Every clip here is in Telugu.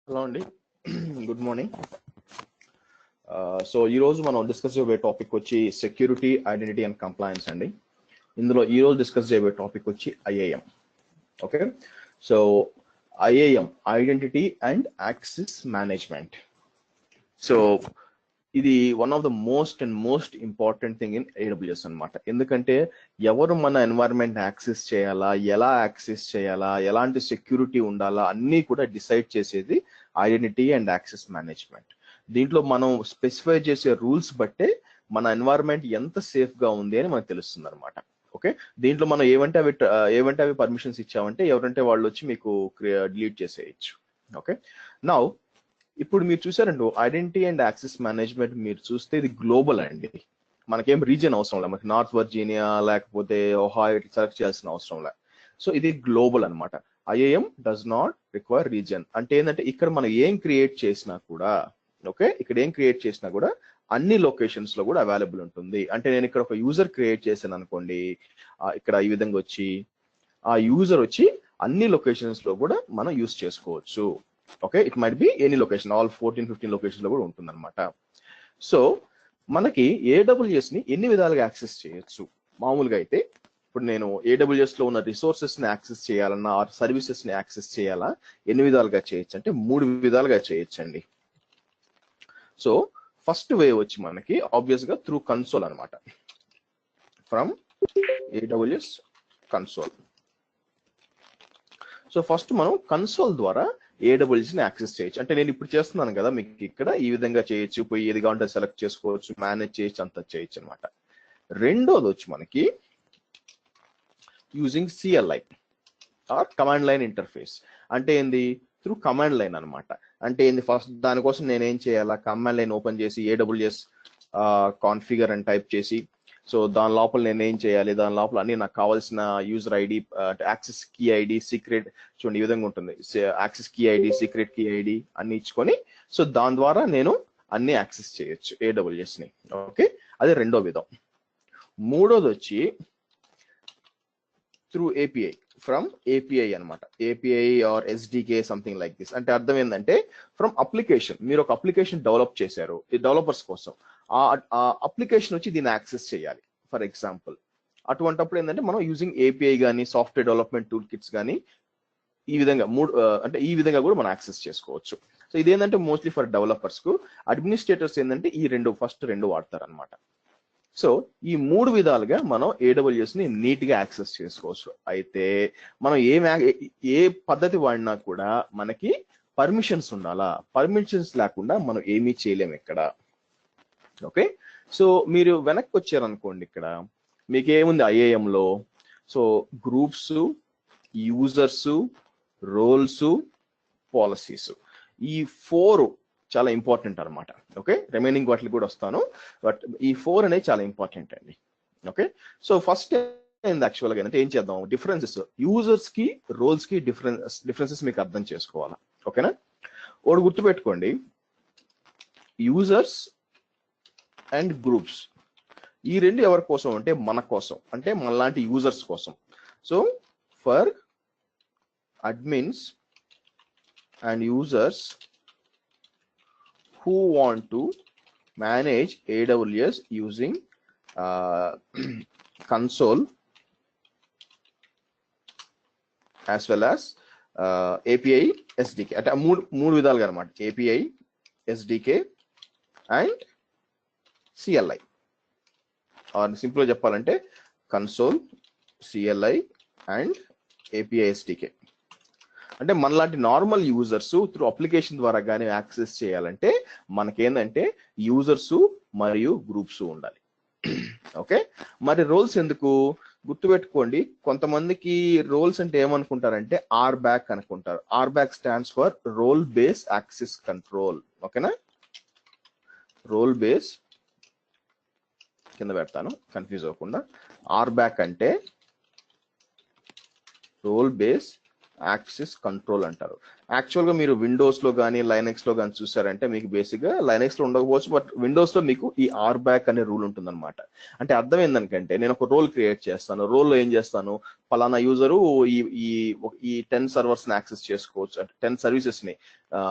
హలో అండి. Good morning. సో ఈ రోజు మనం డిస్కస్ చేయబోయే టాపిక్ వచ్చి సెక్యూరిటీ, ఐడెంటిటీ అండ్ కంప్లయన్స్ అండి. ఇందులో ఈ రోజు డిస్కస్ చేయబోయే టాపిక్ వచ్చి IAM. Okay, so IAM identity and access management. So ఇది one of the most important thing in AWS అనమాట. ఎందుకంటే ఎవరు మన ఎన్వైరన్మెంట్ యాక్సెస్ చేయాలా, ఎలా యాక్సెస్ చేయాలా, ఎలాంటి సెక్యూరిటీ ఉండాలా అన్నీ కూడా డిసైడ్ చేసేది ఐడెంటిటీ అండ్ యాక్సెస్ మేనేజ్మెంట్. దీంట్లో మనం స్పెసిఫై చేసే రూల్స్ బట్టే మన ఎన్వైరన్మెంట్ ఎంత సేఫ్ గా ఉంది అని మనకు తెలుస్తుంది అనమాట. ఓకే, దీంట్లో మనం ఏవంటే అవి పర్మిషన్స్ ఇచ్చామంటే ఎవరంటే వాళ్ళు వచ్చి మీకు డిలీట్ చేసేయచ్చు. ఓకే, నౌ ఇప్పుడు మీరు చూసారండి ఐడెంటిటీ అండ్ యాక్సెస్ మేనేజ్మెంట్ మీరు చూస్తే ఇది గ్లోబల్ అండి. మనకేం రీజియన్ అవసరం లేదు, మనకి నార్త్ వర్జీనియా లేకపోతే ఒహాయో సెలెక్ట్ చేయాల్సిన అవసరం లేదు. సో ఇది గ్లోబల్ అనమాట. IAM does not require region. అంటే ఏంటంటే ఇక్కడ మనం ఏం క్రియేట్ చేసినా కూడా, ఓకే, ఇక్కడ ఏం క్రియేట్ చేసినా కూడా అన్ని లొకేషన్స్ లో కూడా అవైలబుల్ ఉంటుంది. అంటే నేను ఇక్కడ ఒక యూజర్ క్రియేట్ చేశాను అనుకోండి, ఇక్కడ ఈ విధంగా వచ్చి ఆ యూజర్ వచ్చి అన్ని లొకేషన్స్ లో కూడా మనం యూజ్ చేసుకోవచ్చు. Okay, it might be any location, all 14-15 location లో కూడా ఉంటుంది అనమాట. సో మనకి ఏడబ్ల్యూఎస్ ని ఎన్ని విధాలుగా యాక్సెస్ చేయొచ్చు? మామూలుగా అయితే ఇప్పుడు నేను ఏడబ్ల్యూఎస్ లో ఉన్న రిసోర్సెస్ ని యాక్సెస్ చేయాలన్నా ఆర్ సర్వీసెస్ ని యాక్సెస్ చేయాలా ఎన్ని విధాలుగా చేయొచ్చు అంటే 3 విధాలుగా చేయొచ్చండి. సో ఫస్ట్ వే వచ్చి మనకి ఆబ్వియస్ గా త్రూ కన్సోల్ అనమాట. From AWS console. So first మనం కన్సోల్ ద్వారా ఏడబ్ల్యూఎస్ ని యాక్సెస్ చేయొచ్చు. అంటే నేను ఇప్పుడు చేస్తున్నాను కదా, మీకు ఇక్కడ ఈ విధంగా చేయొచ్చు, పోయి ఏది కావాలంటే సెలెక్ట్ చేసుకోవచ్చు, మేనేజ్ చేయొచ్చు, అంతా చేయొచ్చు అనమాట. రెండోది వచ్చి మనకి using CLI or command line interface. అంటే ఏంది? త్రూ కమాండ్ లైన్ అనమాట. అంటే ఏంది? ఫస్ట్ దానికోసం నేను ఏం చేయాలా, కమాండ్ లైన్ ఓపెన్ చేసి ఏడబ్ల్యూఎస్ కాన్ఫిగర్ అని టైప్ చేసి, సో దాని లోపల నేను ఏం చేయాలి, దాని లోపల అన్ని నాకు కావాల్సిన user ID, access key ID, secret, చూడండి ఈ విధంగా ఉంటుంది, access key ID, secret key ID అన్ని ఇచ్చుకొని, సో దాని ద్వారా నేను అన్ని యాక్సెస్ చేయొచ్చు ఏడబ్ల్యూఎస్ ని. ఓకే, అది రెండో విధం. మూడోది వచ్చి త్రూ ఏపీఐ, ఫ్రమ్ ఏపీఐ అనమాట. API or SDK something like this. అంటే అర్థం ఏంటంటే ఫ్రమ్ అప్లికేషన్, మీరు ఒక అప్లికేషన్ డెవలప్ చేశారు ఈ డెవలపర్స్ కోసం, ఆ అప్లికేషన్ వచ్చి దీన్ని యాక్సెస్ చేయాలి ఫర్ ఎగ్జాంపుల్. అటువంటిప్పుడు ఏంటంటే మనం యూజింగ్ ఏపీఐ కానీ సాఫ్ట్వేర్ డెవలప్మెంట్ టూల్ కిట్స్ కానీ ఈ విధంగా అంటే ఈ విధంగా కూడా మనం యాక్సెస్ చేసుకోవచ్చు. సో ఇదేంటంటే మోస్ట్లీ ఫర్ డెవలపర్స్ కు. అడ్మినిస్ట్రేటర్స్ ఏంటంటే ఈ ఫస్ట్ రెండు వాడతారు అనమాట. సో ఈ 3 విధాలుగా మనం ఏడబ్ల్యూఎస్ ని నీట్ గా యాక్సెస్ చేసుకోవచ్చు. అయితే మనం ఏ పద్ధతి వాడినా కూడా మనకి పర్మిషన్స్ ఉండాలా. పర్మిషన్స్ లేకుండా మనం ఏమీ చేయలేము ఇక్కడ. ఓకే, సో మీరు వెనక్కి వచ్చారనుకోండి, ఇక్కడ మీకు ఏముంది ఐఏఎం లో? So groups, users, roles, policies, ఈ 4 చాలా ఇంపార్టెంట్ అనమాట. ఓకే, రిమైనింగ్ వాటికి కూడా వస్తాను, బట్ ఈ 4 అనేది చాలా ఇంపార్టెంట్ అండి. ఓకే, సో ఫస్ట్ ఏంది యాక్చువల్గా అంటే ఏం చేద్దాం, డిఫరెన్సెస్, యూజర్స్ కి రోల్స్ కి డిఫరెన్సెస్ మీకు అర్థం చేసుకోవాలా. ఓకేనా? ఒకటి గుర్తుపెట్టుకోండి, యూజర్స్ అండ్ గ్రూప్స్ ఈ రెండు ఎవరి కోసం అంటే మన కోసం, అంటే మనలాంటి యూజర్స్ కోసం. So for admins and users who want to manage AWS using console as well as API SDK. అంటే మూడు విధాలుగా అనమాట, API SDK అండ్ CLI. సింపుల్గా చెప్పాలంటే console, CLI and API SDK. అంటే మనలాంటి నార్మల్ యూజర్స్ త్రూ అప్లికేషన్ ద్వారా కానీ యాక్సెస్ చేయాలంటే మనకేందంటే యూజర్స్ మరియు గ్రూప్స్ ఉండాలి. ఓకే, మరి రోల్స్ ఎందుకు? గుర్తుపెట్టుకోండి, కొంతమందికి రోల్స్ అంటే ఏమనుకుంటారంటే RBAC అనుకుంటారు. RBAC stands for role base access control. ఓకేనా? రోల్ బేస్ కింద పెడతాను కన్ఫ్యూజ్ అవ్వకుండా. RBAC అంటే రోల్ బేస్ యాక్సెస్ కంట్రోల్ అంటారు. యాక్చువల్గా మీరు విండోస్లో కానీ లైనెక్స్లో కానీ చూసారంటే మీకు బేసిక్గా లైనెక్స్లో ఉండకపోవచ్చు, బట్ విండోస్లో మీకు ఈ ఆర్ బ్యాక్ అనే రూల్ ఉంటుందన్నమాట. అంటే అర్థం ఏంటంటే నేను ఒక రోల్ క్రియేట్ చేస్తాను, రోల్లో ఏం చేస్తాను, పలానా యూజరు ఈ ఈ ఈ 10 సర్వర్స్ని యాక్సెస్ చేసుకోవచ్చు, అంటే 10 సర్వీసెస్ని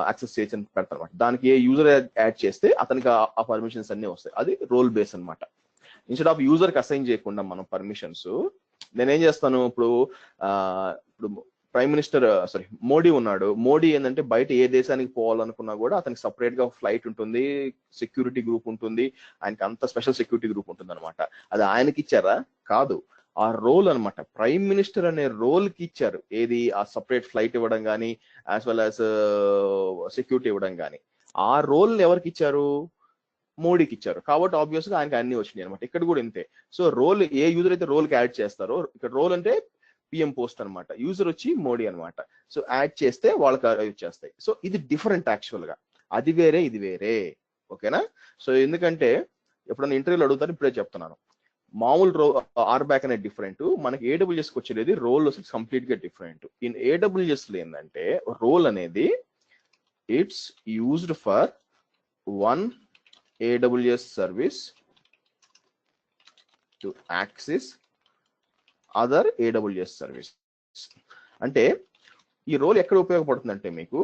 యాక్సెస్ చేయొచ్చు అని పెడతాను అనమాట. దానికి ఏ యూజర్ యాడ్ చేస్తే అతనికి ఆ పర్మిషన్స్ అన్నీ వస్తాయి. అది రోల్ బేస్ అనమాట. ఇన్స్టెడ్ ఆఫ్ యూజర్కి అసైన్ చేయకుండా మనం పర్మిషన్స్, నేనేం చేస్తాను, ఇప్పుడు ప్రైమ్ మినిస్టర్ మోడీ ఉన్నాడు. మోడీ ఏంటంటే బయట ఏ దేశానికి పోవాలనుకున్నా కూడా అతనికి సపరేట్ గా ఫ్లైట్ ఉంటుంది, సెక్యూరిటీ గ్రూప్ ఉంటుంది, ఆయనకి అంత స్పెషల్ సెక్యూరిటీ గ్రూప్ ఉంటుంది అనమాట. అది ఆయనకి ఇచ్చారా? కాదు, ఆ రోల్ అనమాట. ప్రైమ్ మినిస్టర్ అనే రోల్ కి ఇచ్చారు. ఏది? ఆ సపరేట్ ఫ్లైట్ ఇవ్వడం కానీ యాజ్ వెల్ యాజ్ సెక్యూరిటీ ఇవ్వడం కానీ. ఆ రోల్ ఎవరికి ఇచ్చారు? మోడీకి ఇచ్చారు. కాబట్టి ఆబ్వియస్ గా ఆయనకి అన్ని వచ్చినాయి అనమాట. ఇక్కడ కూడా ఇంతే. సో రోల్ ఏ యూజర్ అయితే రోల్ కి యాడ్ చేస్తారో, ఇక్కడ రోల్ అంటే పిఎం పోస్ట్ అనమాట, యూజర్ వచ్చి మోడీ అనమాట. సో యాడ్ చేస్తే వాళ్ళకి వచ్చేస్తాయి. సో ఇది డిఫరెంట్ యాక్చువల్ గా. అది వేరే, ఇది వేరే. ఓకేనా? సో ఎందుకంటే ఎప్పుడన్నా ఇంటర్వ్యూలో అడుగుతారు, ఇప్పుడే చెప్తున్నాను. మామూలు ఆర్ బ్యాక్ అనేది డిఫరెంట్, మనకి ఏడబ్ల్యూఎస్కి వచ్చేది రోల్ కంప్లీట్ గా డిఫరెంట్. ఇన్ ఏడబ్ల్యూఎస్ లో ఏంటంటే రోల్ అనేది it's used for one AWS service to access other AWS service. అంటే ఈ రోల్ ఎక్కడ ఉపయోగపడుతుందంటే మీకు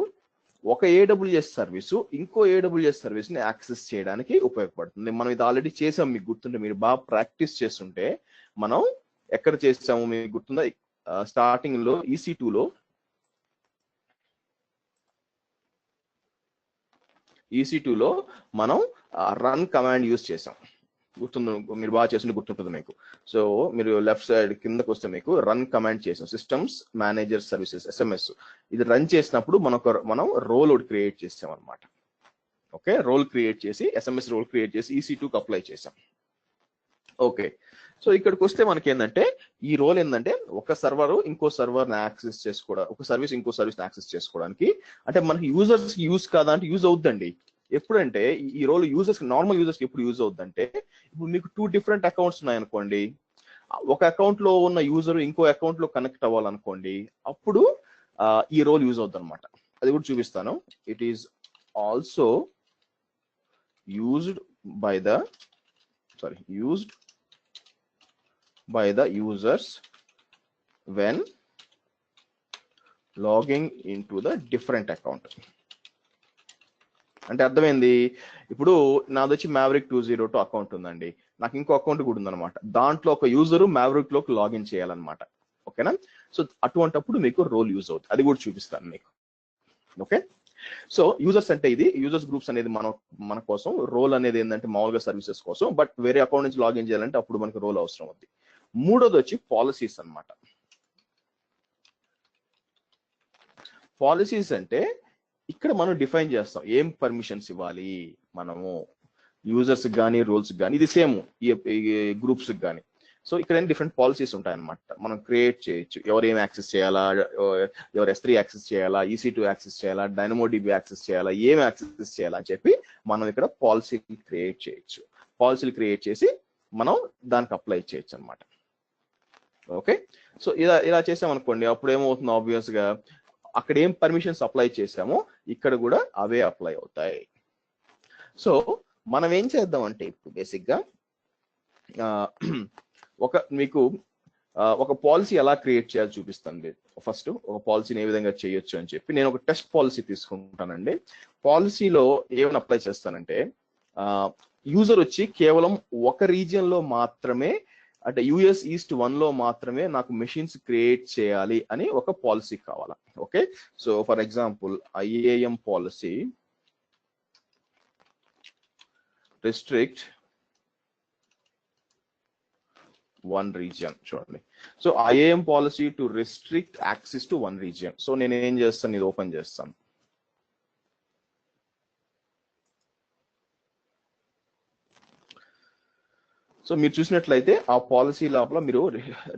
ఒక AWS సర్వీసు ఇంకో AWS సర్వీస్ ని యాక్సెస్ చేయడానికి ఉపయోగపడుతుంది. మనం ఇది ఆల్రెడీ చేసాం, మీకు గుర్తుంటే, మీరు బాగా ప్రాక్టీస్ చేస్తుంటే మనం ఎక్కడ చేసాము మీకు గుర్తుందా? స్టార్టింగ్ లో EC2 లో మనం రన్ కమాండ్ యూజ్ చేసాం. గుర్తుంది? మీరు బాగా చేస్తుంటే గుర్తుంటుంది మీకు. సో మీరు లెఫ్ట్ సైడ్ కిందకు వస్తే మీకు రన్ కమాండ్ చేసాం, సిస్టమ్స్ మేనేజర్ సర్వీసెస్ SMS. ఇది రన్ చేసినప్పుడు మనం రోల్ ఒకటి క్రియేట్ చేసాం అనమాట. ఓకే, రోల్ క్రియేట్ చేసి SMS రోల్ క్రియేట్ చేసి EC2కి అప్లై చేసాం. ఓకే, సో ఇక్కడికి వస్తే మనకి ఏంటంటే ఈ రోల్ ఏంటంటే ఒక సర్వర్ ఇంకో సర్వర్ని యాక్సెస్ చేసుకోవడానికి, ఒక సర్వీస్ ఇంకో సర్వీస్ని యాక్సెస్ చేసుకోవడానికి. అంటే మనకి యూజర్స్ యూజ్ కాదా అంటే యూజ్ అవుద్దండి. ఎప్పుడంటే ఈ రోల్ యూజర్స్, నార్మల్ యూజర్స్ ఎప్పుడు యూజ్ అవుద్దంటే, ఇప్పుడు మీకు 2 డిఫరెంట్ అకౌంట్స్ ఉన్నాయనుకోండి, ఒక అకౌంట్ లో ఉన్న యూజర్ ఇంకో అకౌంట్ లో కనెక్ట్ అవ్వాలనుకోండి, అప్పుడు ఈ రోల్ యూజ్ అవుద్ది అనమాట. అది కూడా చూపిస్తాను. It is also used by the users when logging into the different account. అంటే అర్థమైంది? ఇప్పుడు నాది వచ్చి Maverick 202 అకౌంట్ ఉందండి, నాకు ఇంకో అకౌంట్ కూడా ఉందన్నమాట. దాంట్లో ఒక యూజర్ Maverick లోకి లాగిన్ చేయాలన్నమాట. ఓకేనా? సో అటువంటిప్పుడు మీకు రోల్ యూజ్ అవుతుంది. అది కూడా చూపిస్తాను మీకు. ఓకే, సో యూజర్స్ అంటే ఇది యూజర్స్ గ్రూప్స్ అనేది మన కోసం. రోల్ అనేది ఏంటంటే మామూలుగా సర్వీసెస్ కోసం, బట్ వేరే అకౌంట్ నుంచి లాగిన్ చేయాలంటే అప్పుడు మనకి రోల్ అవసరం అవుతుంది. మూడోది వచ్చి పాలసీస్ అన్నమాట. పాలసీస్ అంటే ఇక్కడ మనం డిఫైన్ చేస్తాం ఏం పర్మిషన్స్ ఇవ్వాలి మనము యూజర్స్ కానీ రోల్స్ కానీ. ఇది సేమ్ ఈ గ్రూప్స్ కానీ. సో ఇక్కడ ఏం డిఫరెంట్ పాలసీస్ ఉంటాయన్నమాట. మనం క్రియేట్ చేయొచ్చు, ఎవరు ఏం యాక్సెస్ చేయాలా, ఎవరు S3 యాక్సెస్ చేయాలా, EC2 యాక్సెస్ చేయాలా, DynamoDB యాక్సెస్ చేయాలా, ఏం యాక్సెస్ చేయాలా అని చెప్పి మనం ఇక్కడ పాలసీలు క్రియేట్ చేయొచ్చు. పాలసీలు క్రియేట్ చేసి మనం దానికి అప్లై చేయొచ్చు అనమాట. ఓకే, సో ఇలా చేసామనుకోండి, అప్పుడు ఏమవుతుంది, ఆబ్వియస్ గా అక్కడ ఏం పర్మిషన్స్ అప్లై చేసామో ఇక్కడ కూడా అవే అప్లై అవుతాయి. సో మనం ఏం చేద్దాం అంటే ఇప్పుడు బేసిక్ గా మీకు ఒక పాలసీ ఎలా క్రియేట్ చేయాలో చూపిస్తాను. ఫస్ట్ ఒక పాలసీని ఏ విధంగా చేయొచ్చు అని చెప్పి నేను ఒక టెస్ట్ పాలసీ తీసుకుంటానండి. పాలసీలో ఏమైనా అప్లై చేస్తానంటే యూజర్ వచ్చి కేవలం ఒక రీజియన్ లో మాత్రమే, అంటే US East 1 లో మాత్రమే నాకు మెషిన్స్ క్రియేట్ చేయాలి అని ఒక పాలసీ కావాలా. Okay, so for example IAM policy restrict one region. చూడండి, so IAM policy to restrict access to one region. So నేను ఏం చేస్తాను, ఇది ఓపెన్ చేస్తాను. సో మీరు చూసినట్లయితే ఆ పాలసీ లోపల మీరు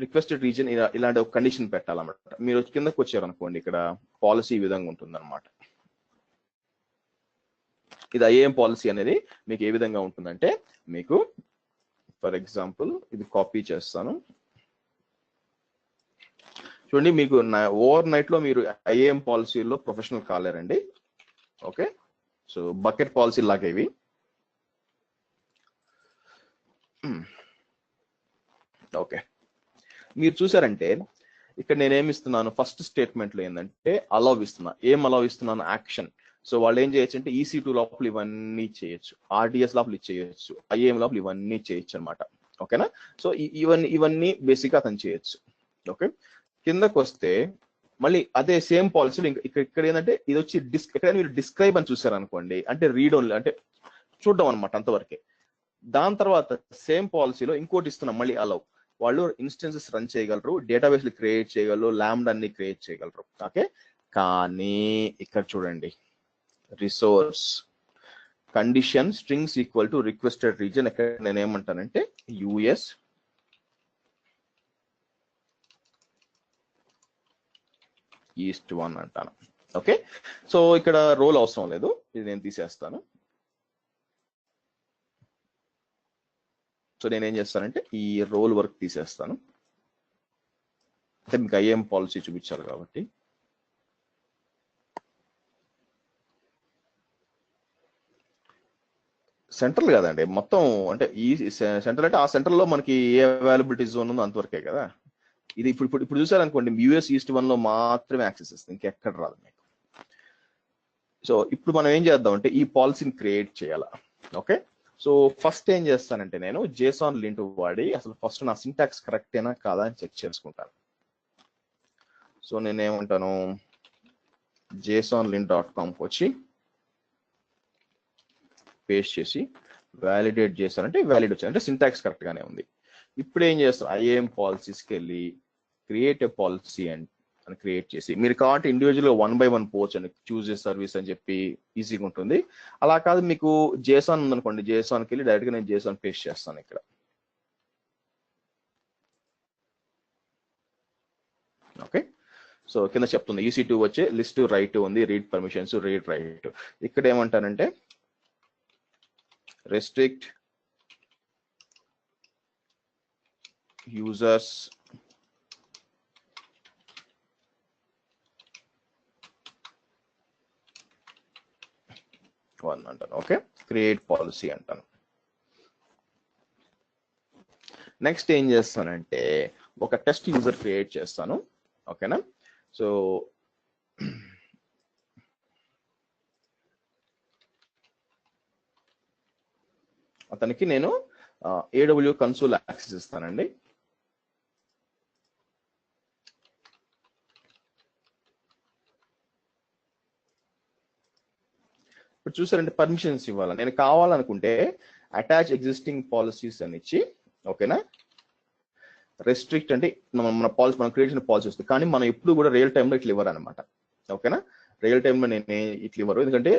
రిక్వెస్టెడ్ రీజన్ ఇలాంటి ఒక కండిషన్ పెట్టాలన్నమాట. మీరు కిందకు వచ్చారనుకోండి, ఇక్కడ పాలసీ ఈ విధంగా ఉంటుందన్నమాట. ఇది IAM పాలసీ అనేది మీకు ఏ విధంగా ఉంటుందంటే, మీకు ఫర్ ఎగ్జాంపుల్ ఇది కాపీ చేస్తాను. చూడండి, మీకు ఓవర్ నైట్ లో మీరు ఐఏఎం పాలసీలో ప్రొఫెషనల్ కాలేరండి. ఓకే, సో బకెట్ పాలసీ లాగా ఇవి. ఓకే, మీరు చూసారంటే ఇక్కడ నేనేమి ఇస్తున్నాను, ఫస్ట్ స్టేట్మెంట్ లో ఏంటంటే అలౌ ఇస్తున్నా. ఏం అలౌ ఇస్తున్నాను? యాక్షన్. సో వాళ్ళు ఏం చేయొచ్చు అంటే EC2 లోపల ఇవన్నీ చేయొచ్చు, RDS లోపల చేయొచ్చు, IAM లోపల ఇవన్నీ చేయొచ్చు అనమాట. ఓకేనా? సో ఇవన్నీ బేసిక్ గా అతను చేయొచ్చు. ఓకే, కిందకు వస్తే మళ్ళీ అదే సేమ్ పాలసీలో ఇక్కడ ఏంటంటే ఇది వచ్చి ఎక్కడైనా మీరు డిస్క్రైబ్ అని చూసారనుకోండి, అంటే రీడ్ ఓన్లీ, అంటే చూడడం అనమాట, అంతవరకే. దాని తర్వాత సేమ్ పాలసీలో ఇంకోటి ఇస్తున్నాం, మళ్ళీ అలౌ. వాళ్ళు ఇన్స్టెన్సెస్ రన్ చేయగలరు, డేటాబేస్ క్రియేట్ చేయగలరు, ల్యాంబ్డా అన్ని క్రియేట్ చేయగలరు. ఓకే, కానీ ఇక్కడ చూడండి, resource condition strings equal to requested reason. ఇక్కడ నేను ఏమంటానంటే US ఈస్ట్ 1 అంటాను. ఓకే, సో ఇక్కడ రోల్ అవసరం లేదు, ఇది నేను తీసేస్తాను. సో నేనేం చేస్తానంటే ఈ రోల్ వర్క్ తీసేస్తాను, అంటే మీకు IAM పాలసీ చూపించాలి కాబట్టి. సెంట్రల్ కాదండి, మొత్తం అంటే ఈ సెంట్రల్ అంటే ఆ సెంట్రల్ లో మనకి ఏ అవైలబిలిటీ జోన్ ఉందో అంతవరకే కదా. ఇది ఇప్పుడు చూసారనుకోండి, US ఈస్ట్ 1 లో మాత్రమే యాక్సెస్ ఇస్తుంది, ఇంకెక్కడ రాదు మీకు. సో ఇప్పుడు మనం ఏం చేద్దాం అంటే ఈ పాలసీని క్రియేట్ చేయాలా. ఓకే, సో ఫస్ట్ ఏం చేస్తానంటే నేను JSON లింట్ వాడి అసలు ఫస్ట్ నా సింటాక్స్ కరెక్టేనా కాదా అని చెక్ చేసుకుంటాను. సో నేనేమంటాను, JSONlint.com వచ్చి పేస్ట్ చేసి వ్యాలిడేట్ చేస్తానంటే వ్యాలిడ్ వచ్చింది, అంటే సింటాక్స్ కరెక్ట్ గానే ఉంది. ఇప్పుడు ఏం చేస్తాను, IAM పాలసీస్కి వెళ్ళి క్రియేట్ ఏ పాలసీ అని క్రియేట్ చేసి, మీరు కాబట్టి ఇండివిజువల్ గా 1 by 1 పోవచ్చు అని, చూజ్ ఏ సర్వీస్ అని చెప్పి ఈజీగా ఉంటుంది. అలా కాదు, మీకు JSON ఉందనుకోండి, JSONకి వెళ్ళి డైరెక్ట్ గా నేను JSON పేస్ట్ చేస్తాను ఇక్కడ. ఓకే, సో కింద చెప్తుంది EC2 వచ్చే లిస్ట్ రైట్ ఉంది, రీడ్ పర్మిషన్స్, రీడ్ రైట్. ఇక్కడ ఏమంటానంటే రెస్ట్రిక్ట్ యూజర్స్ వన్ అంటాను. ఓకే, క్రియేట్ పాలసీ అంటాను. నెక్స్ట్ ఏం చేస్తానంటే ఒక టెస్ట్ యూజర్ క్రియేట్ చేస్తాను. ఓకేనా? సో అతనికి నేను AW కన్సోల్ యాక్సెస్ ఇస్తానండి. ఇప్పుడు చూసారంటే పర్మిషన్స్ ఇవ్వాలి. నేను కావాలనుకుంటే అటాచ్ ఎగ్జిస్టింగ్ పాలసీస్ అని ఇచ్చి, ఓకేనా, రెస్ట్రిక్ట్ అంటే మన పాలసీ, మనం క్రియేట్ చేసిన పాలసీ వస్తుంది, కానీ మనం ఎప్పుడు కూడా రియల్ టైంలో ఇట్లా ఇవ్వరు అనమాట. ఓకేనా, రియల్ టైంలో నేను ఇట్లా ఇవ్వరు, ఎందుకంటే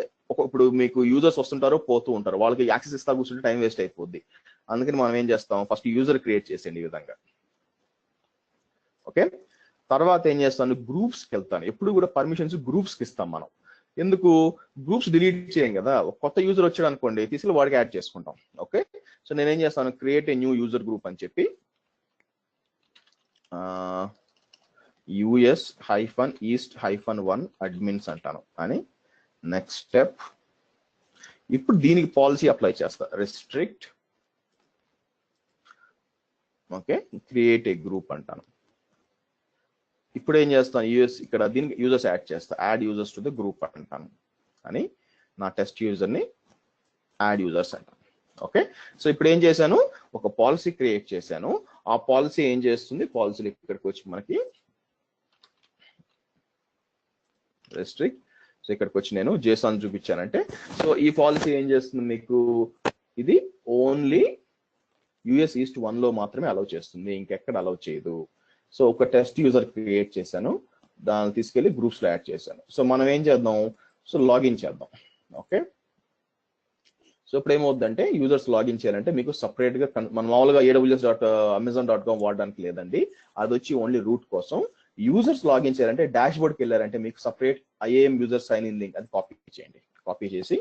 ఇప్పుడు మీకు యూజర్స్ వస్తుంటారో పోతూ ఉంటారు, వాళ్ళకి యాక్సెస్ ఇస్తా కూర్చుంటే టైం వేస్ట్ అయిపోద్ది. అందుకని మనం ఏం చేస్తాం, ఫస్ట్ యూజర్ క్రియేట్ చేసేయండి ఈ విధంగా. ఓకే, తర్వాత ఏం చేస్తాను, గ్రూప్స్కి వెళ్తాను. ఎప్పుడు కూడా పర్మిషన్స్ గ్రూప్స్కి ఇస్తాం మనం. ఎందుకు, గ్రూప్స్ డిలీట్ చేయం కదా, ఒక కొత్త యూజర్ వచ్చాడు అనుకోండి, తీసుకెళ్ళి వాడికి యాడ్ చేసుకుంటాం. ఓకే, సో నేనేం చేస్తాను, create a new user group అని చెప్పి US-East-1 అడ్మిన్స్ అంటాను అని. నెక్స్ట్ స్టెప్, ఇప్పుడు దీనికి పాలసీ అప్లై చేస్తా, restrict, okay, create a group అంటాను. ఇప్పుడు ఏం చేస్తాను, ఇక్కడ దీనికి యూజర్స్ యాడ్ చేస్తా, add users to the group అంటాను అని. నా టెస్ట్ యూజర్ని యాడ్ యూజర్స్ అంటాను. ఓకే, సో ఇప్పుడు ఏం చేశాను, ఒక పాలసీ క్రియేట్ చేశాను. ఆ పాలసీ ఏం చేస్తుంది, పాలసీలు ఇక్కడికి వచ్చి మనకి రెస్ట్రిక్ట్, సో ఇక్కడికి వచ్చి నేను JSON చూపించానంటే, సో ఈ పాలసీ ఏం చేస్తుంది మీకు, ఇది ఓన్లీ US ఈస్ట్ 1 లో మాత్రమే అలౌ చేస్తుంది, ఇంకెక్కడ అలౌ చేయదు. సో ఒక టెస్ట్ యూజర్ క్రియేట్ చేశాను, దాన్ని తీసుకెళ్లి గ్రూప్స్ లో యాడ్ చేశాను. సో మనం ఏం చేద్దాం, సో లాగిన్ చేద్దాం. ఓకే, సో ఇప్పుడు ఏమవుతుందంటే యూజర్స్ లాగిన్ చేయాలంటే మీకు సపరేట్ గా మన మామూలుగా AWS.amazon.com వాడడానికి లేదండి, అది వచ్చి ఓన్లీ రూట్ కోసం. యూజర్స్ లాగిన్ చేయాలంటే డాష్ బోర్డ్కి వెళ్ళారంటే మీకు separate IAM user sign in link, అది కాపీ చేయండి. కాపీ చేసి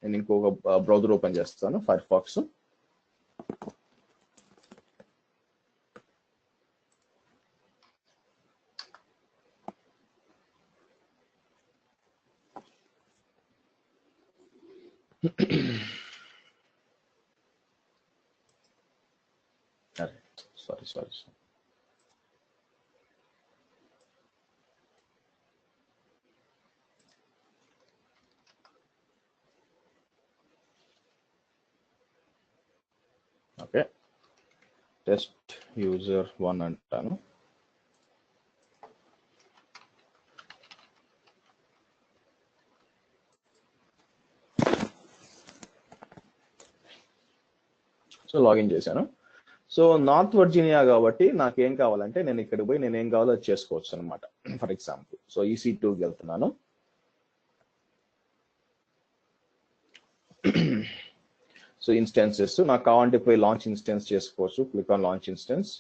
నేను ఇంకొక బ్రౌజర్ ఓపెన్ చేస్తాను, Firefox. sorry. Okay, test user 1 అంటాను. సో లాగిన్ చేశాను. సో నార్త్ వర్జీనియా కాబట్టి నాకేం కావాలంటే నేను ఇక్కడికి పోయి నేను ఏం కావాలో అది చేసుకోవచ్చు అనమాట. ఫర్ ఎగ్జాంపుల్ సో EC2కి వెళ్తున్నాను. సో ఇన్స్టెన్సెస్ నాకు కావాలంటే పోయి లాంచ్ ఇన్స్టెన్స్ చేసుకోవచ్చు. Click on launch instance.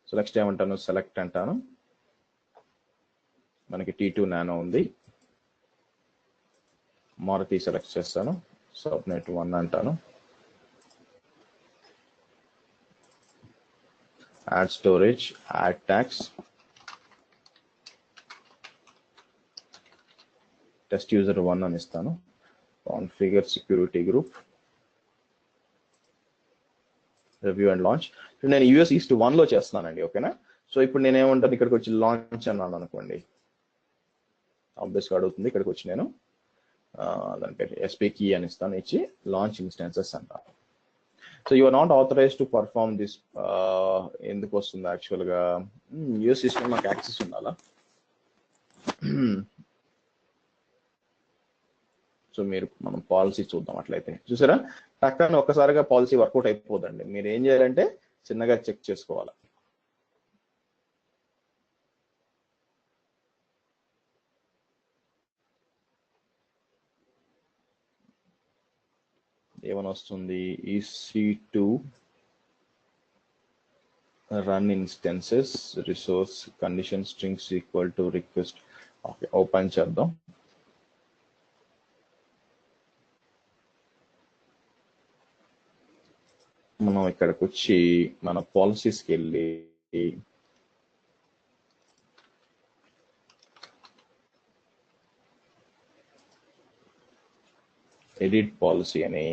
So next ఏమంటాను, సెలెక్ట్ అంటాను. మనకి T2 నానో ఉంది. మారుతి సెలెక్ట్ చేస్తాను. సబ్నెట్ 1 అంటాను. Add storage, add tags, test user 1 అని ఇస్తాను. Configure security group, review and launch. నేను US East 1లో చేస్తున్నానండి. ఓకేనా. సో ఇప్పుడు నేను ఏమంటాను, ఇక్కడికి వచ్చి లాంచ్ అన్నాను అనుకోండి, ఆబ్వియస్గా అడుగుతుంది. ఇక్కడికి వచ్చి నేను దాని పేరు SP కీ అని ఇస్తాను, ఇచ్చి లాంచ్ ఇన్స్టెన్సెస్ అంటాను. So you are not authorize to perform this. ఎందుకు వస్తుంది యాక్చువల్గా, US సిస్టమ్ నాకు యాక్సెస్ ఉండాలా. సో మనం పాలసీ చూద్దాం. అట్లయితే చూసారా, టక్కన ఒక్కసారిగా పాలసీ వర్కౌట్ అయిపోదండి. మీరు ఏం చేయాలంటే చిన్నగా చెక్ చేసుకోవాలి. ఏమని వస్తుంది, EC2 run instances resource condition strings equal to request. Okay, open చేద్దాం. మనం ఇక్కడికి వచ్చి మన పాలసీస్కి వెళ్ళి ఎడిట్ పాలసీ అని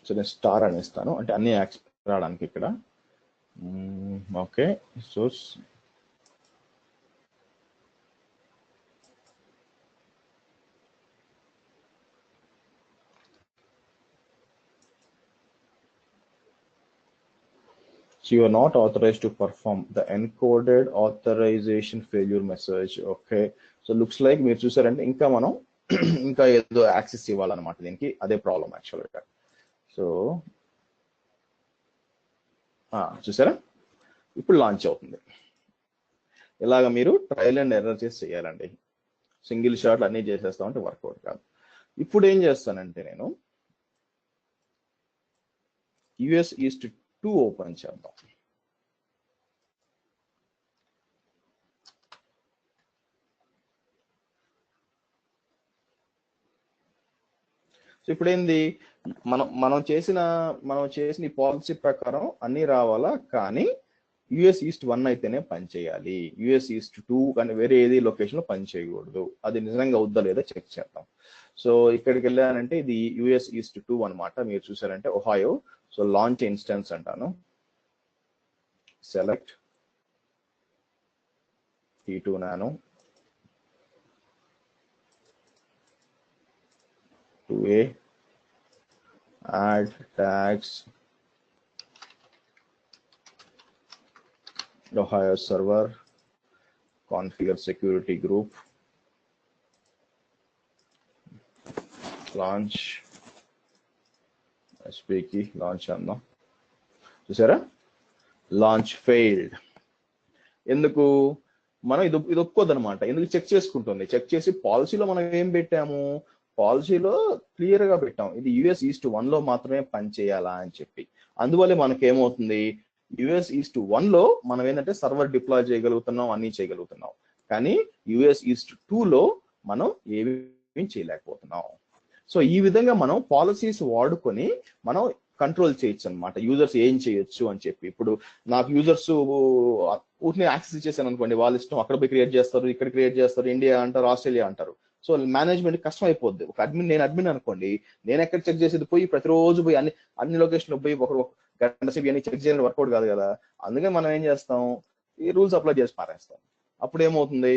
సో నేను స్టార్ అని ఇస్తాను, అంటే అన్ని యాక్స్ రావడానికి ఇక్కడ. Okay, so you are not authorized to perform the encoded authorization failure message. Okay, so looks like మీరు చూసారంటే ఇంకా మనం ఇంకా ఏదో యాక్సెస్ ఇవ్వాలన్నమాట దీనికి. అదే ప్రాబ్లం యాక్చువల్గా. సో చూసారా, ఇప్పుడు లాంచ్ అవుతుంది. ఇలాగ మీరు ట్రయల్ అండ్ ఎర్రర్ చేసి చేయాలండి. సింగిల్ షాట్ అన్నీ చేసేస్తామంటే వర్కౌట్ కాదు. ఇప్పుడు ఏం చేస్తానంటే నేను US East 2 ఓపెన్ చేద్దాం. సో ఇప్పుడు ఏంది, మనం చేసిన ఈ పాలసీ ప్రకారం అన్ని రావాలా, కానీ US East 1 అయితేనే పనిచేయాలి. US East 2 కానీ వేరే ఏది లొకేషన్ లో పని చేయకూడదు. అది నిజంగా అవుద్దా లేదా చెక్ చేద్దాం. సో ఇక్కడికి వెళ్ళానంటే ఇది US East 2 అనమాట. మీరు చూసారంటే ఒహాయో. సో లాంచ్ ఇన్స్టెన్స్ అంటాను, select T2 nano 2A, add tags, Ohio server, configure security group, launch ఎస్పీకి లాంచ్ అందాం. చూసారా, లాంచ్ ఫెయిల్డ్. ఎందుకు? మనం ఇది ఒప్పుకోద్దు అనమాట. ఎందుకు? చెక్ చేసుకుంటుంది. చెక్ చేసి పాలసీలో మనం ఏం పెట్టాము, పాలసీలో క్లియర్ గా పెట్టాం ఇది యుఎస్ ఈస్ట్ 1 లో మాత్రమే పని చేయాలా అని చెప్పి. అందువల్లే మనకి ఏమవుతుంది, యుఎస్ ఈస్ట్ 1 లో మనం ఏంటంటే సర్వర్ డిప్లాయ్ చేయగలుగుతున్నాం, అన్ని చేయగలుగుతున్నాం. కానీ యుఎస్ ఈస్ట్ 2 లో మనం ఏమీ చేయలేకపోతున్నాం. సో ఈ విధంగా మనం పాలసీస్ వాడుకొని మనం కంట్రోల్ చేయొచ్చు అనమాట, యూజర్స్ ఏం చేయొచ్చు అని చెప్పి. ఇప్పుడు నాకు యూజర్స్ ఊరిని యాక్సెస్ ఇచ్చేసాను అనుకోండి, వాళ్ళ ఇష్టం, అక్కడ పోయి క్రియేట్ చేస్తారు, ఇక్కడ క్రియేట్ చేస్తారు, ఇండియా అంటారు, ఆస్ట్రేలియా అంటారు. సో మేనేజ్మెంట్ కష్టం అయిపోద్ది. ఒక నేను అడ్మిన్ అనుకోండి, నేను ఎక్కడ చెక్ చేసేది పోయి ప్రతిరోజు పోయి అన్ని లొకేషన్లో పోయి ఒక గంట సేపు అన్ని చెక్ చేయడం వర్కౌట్ కాదు కదా. అందుకే మనం ఏం చేస్తాం, ఈ రూల్స్ అప్లై చేసి పారేస్తాం. అప్పుడు ఏమవుతుంది,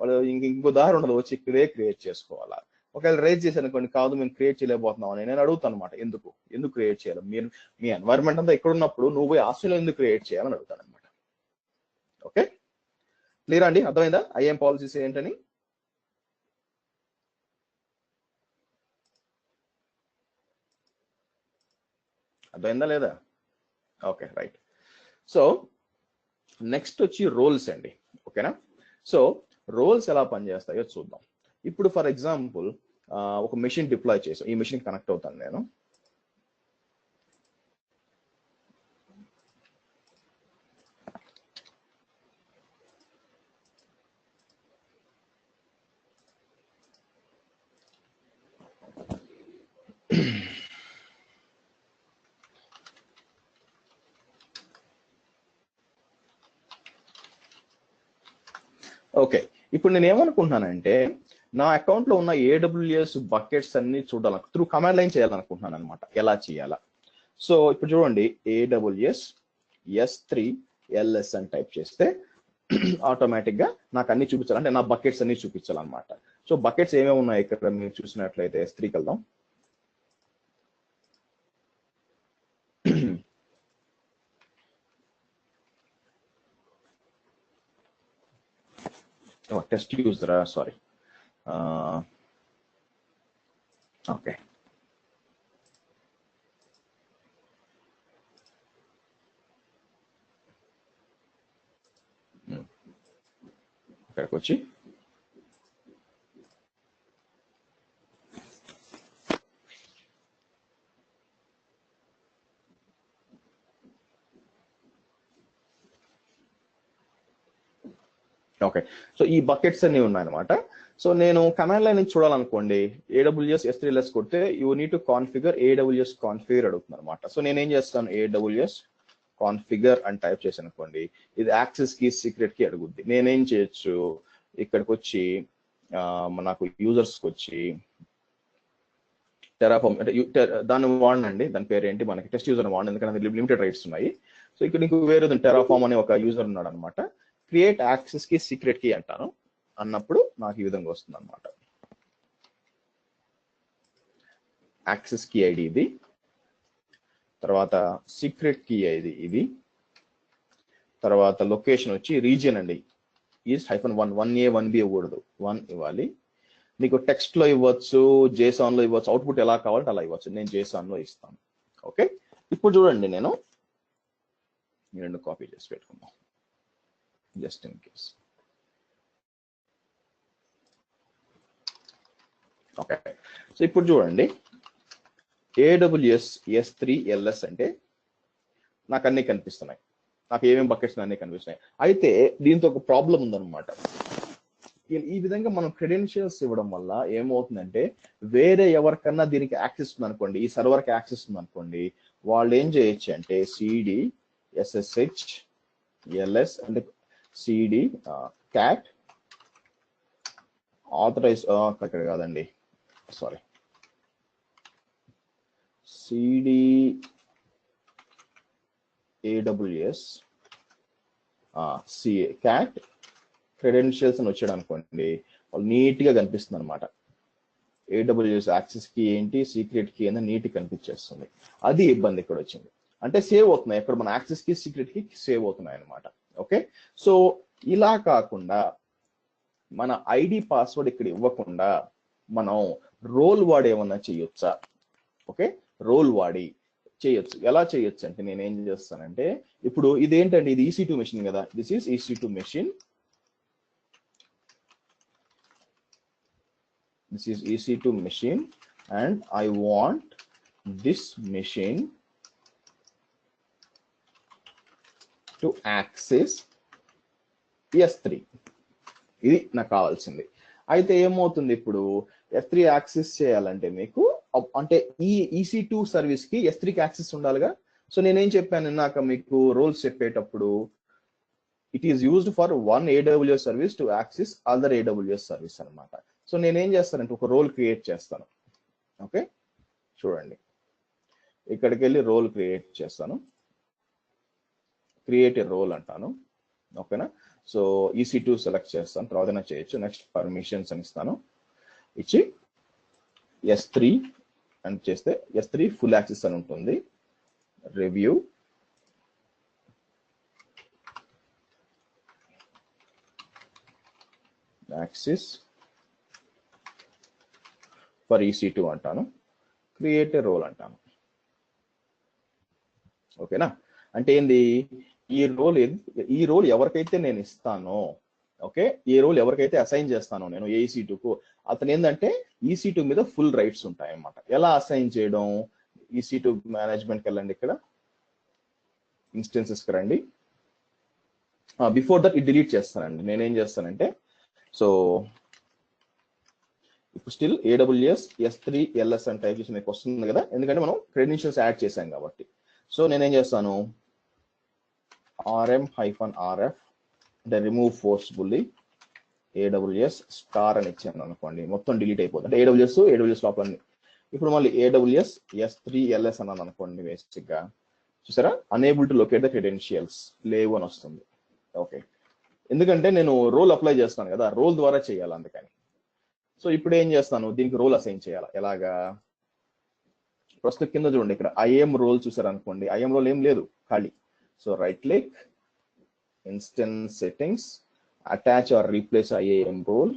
వాళ్ళు ఇంకో దారి ఉండదు, వచ్చి క్రియేట్ చేసుకోవాలా. ఒకవేళ రేజ్ చేశాను అనుకోండి, కాదు మేము క్రియేట్ చేయలేకపోతున్నాం అని నేను అడుగుతాను అనమాట. ఎందుకు క్రియేట్ చేయాలి? మీరు మీ ఎన్వైరన్మెంట్ అంతా ఇక్కడ ఉన్నప్పుడు నువ్వు పోయి ఆస్ట్రేలియా ఎందుకు క్రియేట్ చేయాలని అడుగుతాను అనమాట. ఓకే, క్లియర్ అండి? అర్థమైందా ఐఏఎం పాలసీస్ ఏంటని? అర్థమైందా లేదా? Okay, right. సో నెక్స్ట్ వచ్చి రోల్స్ అండి. ఓకేనా? సో రోల్స్ ఎలా పనిచేస్తాయో చూద్దాం. ఇప్పుడు ఫర్ ఎగ్జాంపుల్ ఒక మెషిన్ డిప్లాయ్ చేసాం, ఈ మెషిన్ కనెక్ట్ అవుతాను నేను. ఓకే, ఇప్పుడు నేను ఏమనుకుంటున్నానంటే నా అకౌంట్ లో ఉన్న ఏడబ్ల్యూఎస్ బకెట్స్ అన్ని చూడాలి, త్రూ కమాండ్ లైన్ చేయాలనుకుంటున్నాను అనమాట. ఎలా చేయాలా? సో ఇప్పుడు చూడండి, ఏడబ్ల్యూఎస్ S3 LS అని టైప్ చేస్తే ఆటోమేటిక్ గా నాకు అన్ని చూపించాలి, అంటే నా బకెట్స్ అన్ని చూపించాలన్నమాట. సో బకెట్స్ ఏమేమి ఉన్నాయి ఇక్కడ మీరు చూసినట్లయితే S3కి వెళ్దాం. Test యూజరా, sorry. ఓకే, ఇక్కడికి వచ్చి ఓకే, సో ఈ బకెట్స్ అన్ని ఉన్నాయన్నమాట. సో నేను కమాండ్ లైన్ నుంచి చూడాలనుకోండి, AWS S3LS కొడితే you need to configure AWS configure అడుగుతుంది అనమాట. సో నేనేం చేస్తాను, AWS కాన్ఫిగర్ అని టైప్ చేశాను అనుకోండి, ఇది యాక్సెస్ కి సీక్రెట్ కి అడుగుద్ది. నేనేం చేయొచ్చు, ఇక్కడికి వచ్చి నాకు యూజర్స్కి వచ్చి టెరాఫామ్ అంటే దాన్ని వాడినండి, దాని పేరు ఏంటి, మనకి టెస్ట్ యూజర్ వాడిన, ఎందుకంటే లిమిటెడ్ రైట్స్ ఉన్నాయి. సో ఇక్కడ నీకు వేరే టెరాఫామ్ అనే ఒక యూజర్ ఉన్నాడు అనమాట. క్రియేట్ యాక్సెస్ కి సీక్రెట్ కి అంటాను, అన్నప్పుడు నాకు ఈ విధంగా వస్తుంది అనమాట. యాక్సెస్ కీ ఐడి ఇది, తర్వాత సీక్రెట్ కీ ఐడి ఇది, తర్వాత లొకేషన్ వచ్చి రీజియన్ అండి, ఈస్ట్ -1 1A 1B ఇవ్వకూడదు, 1 ఇవ్వాలి. మీకు టెక్స్ట్ లో ఇవ్వచ్చు, JSON లో ఇవ్వచ్చు, అవుట్పుట్ ఎలా కావాలంటే అలా ఇవ్వచ్చు. నేను JSON లో ఇస్తాను. ఓకే, ఇప్పుడు చూడండి, నేను ఈ రెండు కాపీ చేసి పెట్టుకుందాం just in case. Okay, so ఇప్పుడు చూడండి, AWS S3 LS అంటే నాకు అన్ని కనిపిస్తున్నాయి, నాకు ఏమేమి బకెట్స్ అన్ని కనిపిస్తున్నాయి. అయితే దీంతో ఒక ప్రాబ్లం ఉందన్నమాట. ఈ విధంగా మనం క్రెడెన్షియల్స్ ఇవ్వడం వల్ల ఏమవుతుందంటే, వేరే ఎవరికన్నా దీనికి యాక్సెస్ ఉందనుకోండి, ఈ సర్వర్కి యాక్సెస్ ఉందనుకోండి, వాళ్ళు ఏం చేయొచ్చు అంటే CD SSH LS అంటే CD cat ఆథరైజ్, అక్కడ కాదండి, sorry, CD AWS CA cat credentials అని వచ్చాడు అనుకోండి, వాళ్ళు నీట్ గా కనిపిస్తుంది అనమాట. AWS యాక్సెస్ కి ఏంటి, సీక్రెట్ కి ఏంటి నీట్ కనిపించేస్తుంది. అది ఇబ్బంది ఇక్కడ వచ్చింది. అంటే సేవ్ అవుతున్నాయి, ఇక్కడ మన యాక్సెస్ కి సీక్రెట్ కి సేవ్ అవుతున్నాయి అనమాట. ఓకే, సో ఇలా కాకుండా మన ఐడి పాస్వర్డ్ ఇక్కడ ఇవ్వకుండా మనం రోల్ వాడి ఏమన్నా చేయొచ్చా? ఓకే, రోల్ వాడి చేయొచ్చు. ఎలా చేయొచ్చు అంటే నేను ఏం చేస్తానంటే, ఇప్పుడు ఇదేంటంటే ఇది EC2 మెషిన్ కదా, this is EC2 machine, this is EC2 machine and I want this machine to access S3. ఇది నాకు కావాల్సింది. అయితే ఏమవుతుంది, ఇప్పుడు S3 యాక్సెస్ చేయాలంటే మీకు అంటే ఈ EC2 సర్వీస్ కి S3కి యాక్సెస్ ఉండాలిగా. సో నేనేం చెప్పాను ఇందాక మీకు రోల్స్ చెప్పేటప్పుడు, it is used for one AWS service to access other AWS service అనమాట. సో నేనేం చేస్తానంటే ఒక రోల్ క్రియేట్ చేస్తాను. ఓకే, చూడండి, ఇక్కడికి వెళ్ళి రోల్ క్రియేట్ చేస్తాను, క్రియేట్ ఏ రోల్ అంటాను. ఓకేనా, సో EC2 సెలెక్ట్ చేస్తాను, తర్వాత చేయొచ్చు. నెక్స్ట్ పర్మిషన్స్ అని ఇస్తాను, ఇచ్చి S3 అని చేస్తే S3 ఫుల్ యాక్సెస్ అని ఉంటుంది. రివ్యూ యాక్సెస్ ఫర్ EC2 అంటాను, క్రియేట్ ఏ రోల్ అంటాను. ఓకేనా, అంటే ఏంది, ఈ రోల్ ఎవరికైతే నేను ఇస్తానో, ఓకే, ఈ రోల్ ఎవరికైతే అసైన్ చేస్తానో నేను EC2కు, అతను ఏంటంటే EC2 మీద ఫుల్ రైట్స్ ఉంటాయి అన్నమాట. ఎలా అసైన్ చేయడం, EC2 మేనేజ్మెంట్కి వెళ్ళండి, ఇక్కడ ఇన్స్టెన్సెస్కి రండి. బిఫోర్ దట్ ఇది డిలీట్ చేస్తానండి. నేనేం చేస్తానంటే, సో ఇప్పుడు స్టిల్ AWS S3 LS అని టైప్ చేసి మీకు వస్తుంది కదా, ఎందుకంటే మనం క్రెడెన్షియల్స్ యాడ్ చేసాం కాబట్టి. సో నేనేం చేస్తాను, RM-RF అంటే రిమూవ్ ఫోర్స్ఫుల్లీ AWS స్టార్ అని ఇచ్చాను అనుకోండి, మొత్తం డిలీట్ అయిపోతుంది. అంటే AWS లోపల. ఇప్పుడు మళ్ళీ AWS S3 LS అన్నాను అనుకోండి, బేసిక్ గా చూసారా, unable to locate the credentials, లేవు అని వస్తుంది. ఓకే, ఎందుకంటే నేను రోల్ అప్లై చేస్తాను కదా, రోల్ ద్వారా చేయాలి అందుకని. సో ఇప్పుడు ఏం చేస్తాను, దీనికి రోల్ అసైన్ చేయాలి. ఎలాగా, ప్రస్తుతం కింద చూడండి, ఇక్కడ IAM రోల్ చూసారు అనుకోండి, IAM రోల్ ఏం లేదు, ఖాళీ. So right click, instance settings, attach or replace IAM role,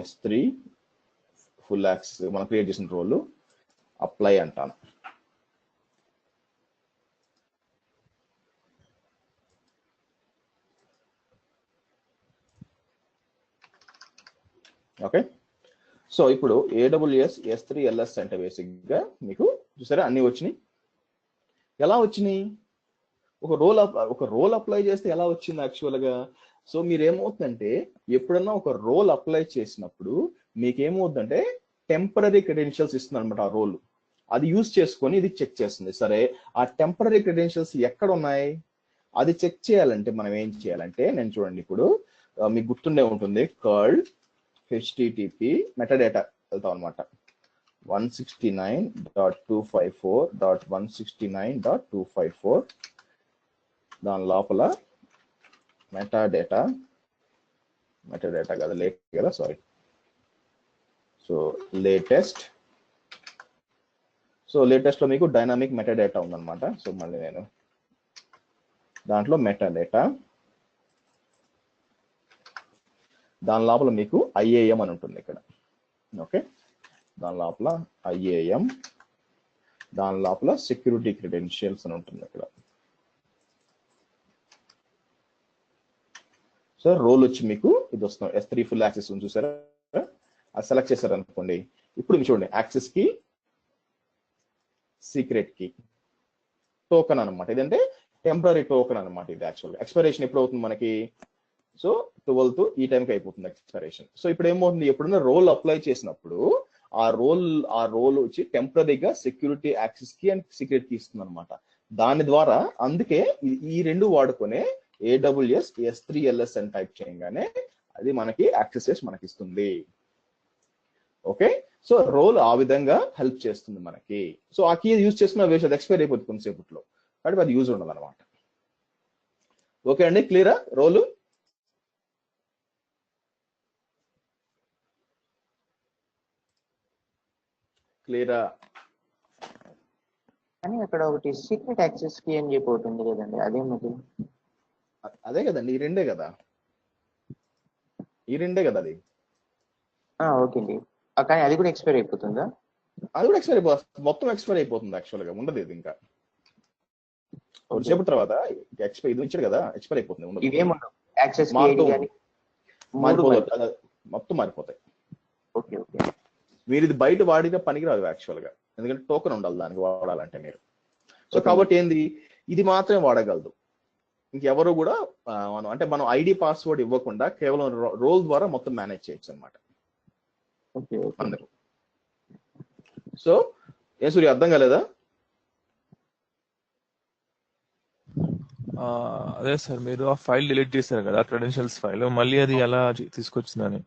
S3 full access మనం క్రియేట్ చేసిన రోల్, అప్లై అంటాను. ఓకే, సో ఇప్పుడు AWS S3 LS అంటే బేసిక్ గా మీకు చూసారా అన్ని వచ్చినాయి. ఎలా వచ్చినాయి, ఒక రోల్ అప్లై చేస్తే ఎలా వచ్చింది యాక్చువల్ గా. సో మీరు ఏమవుతుందంటే, ఎప్పుడన్నా ఒక రోల్ అప్లై చేసినప్పుడు మీకు ఏమవుతుందంటే టెంపరరీ క్రెడెన్షియల్స్ ఇస్తుంది అనమాట. ఆ రోల్ అది యూజ్ చేసుకొని ఇది చెక్ చేస్తుంది. సరే, ఆ టెంపరరీ క్రెడెన్షియల్స్ ఎక్కడ ఉన్నాయి, అది చెక్ చేయాలంటే మనం ఏం చేయాలంటే, నేను చూడండి ఇప్పుడు మీకు గుర్తుండే ఉంటుంది, కర్ల్ HTTP మెటాడేటా వెళ్తాం అనమాట, 169.254.169.254 దాని లోపల మెటాడేటా కదా, లేట్ కదా, sorry. So latest, so latest లో మీకు డైనామిక్ మెటాడేటా ఉందన్నమాట. సో మళ్ళీ నేను దాంట్లో మెటాడేటా, దాని లోపల మీకు IAM అని ఉంటుంది ఇక్కడ. ఓకే, దాని లోపల IAM, దాని లోపల సెక్యూరిటీ క్రెడెన్షియల్స్ అని ఉంటుంది ఇక్కడ. సో రోల్ వచ్చి మీకు ఇది వస్తుంది, S3 ఫుల్ యాక్సెస్ ఉంది చూసారా, అది సెలెక్ట్ చేశారు అనుకోండి. ఇప్పుడు మీరు చూడండి, యాక్సెస్ కి, సీక్రెట్ కి, టోకెన్ అనమాట. ఇదంటే టెంపరరీ టోకెన్ అనమాట. ఇది యాక్చువల్గా ఎక్స్పైరేషన్ ఎప్పుడు అవుతుంది మనకి, సో 12th ఈ టైంకి అయిపోతుంది ఎక్స్పైరేషన్. సో ఇప్పుడు ఏమవుతుంది, ఎప్పుడైనా రోల్ అప్లై చేసినప్పుడు ఆ రోల్ వచ్చి టెంపరరీగా సెక్యూరిటీ యాక్సెస్ కి అండ్ సీక్రెట్ కి ఇస్తుంది అనమాట. దాని ద్వారా అందుకే ఈ రెండు వాడుకునే AWS S3 LS అని టైప్ చేయగానే అది మనకి యాక్సెస్ మనకి ఇస్తుంది. ఓకే, సో రోల్ ఆ విధంగా హెల్ప్ చేస్తుంది మనకి. సో ఆ కీ యూజ్ చేసుకున్న వేస్ట్, అది ఎక్స్పైర్ అయిపోతుంది కొంతసేపట్లో, కాబట్టి అది యూజ్ ఉండదు అనమాట. ఓకే అండి, క్లియరా రోలు? క్లియరా? కానీ అక్కడ ఒకటి సీక్రెట్ యాక్సెస్ కి అని చెప్పి ఉంటుంది కదండి, అదేమిటి? అదే కదండి, ఈ రెండే కదా అది. ఓకే అండి. కానీ అది కూడా ఎక్స్పైర్ అయిపోతుందా? అది కూడా ఎక్స్పైర్ అయిపోతుంది, మొత్తం ఎక్స్పైర్ అయిపోతుంది. యాక్చువల్గా ఉండదు ఇది ఇంకా కొద్దిసేపు తర్వాత ఎక్స్పైర్ ఇది ఇచ్చాడు కదా, ఎక్స్పైర్ అయిపోతుంది, ఉండదు. ఇవేమన్నా యాక్సెస్ మారిపోతుంది, మొత్తం మారిపోతాయి. Okay okay. మీరు ఇది బయట వాడిగా పనికిరాదు యాక్చువల్గా, ఎందుకంటే టోకెన్ ఉండాలి దానికి వాడాలంటే మీరు. సో కాబట్టి ఏంది, ఇది మాత్రమే వాడగలదు, ఇంకెవరు కూడా మనం ఐడి పాస్వర్డ్ ఇవ్వకుండా కేవలం రోల్ ద్వారా మొత్తం మేనేజ్ చేయొచ్చు అనమాట అందరూ. సో ఏ సూర్య అర్థం కాలేదా? అదే సార్, మీరు ఆ ఫైల్ డిలీట్ చేశారు కదా క్రెడెన్షియల్స్ ఫైల్, మళ్ళీ అది ఎలా తీసుకొచ్చిందని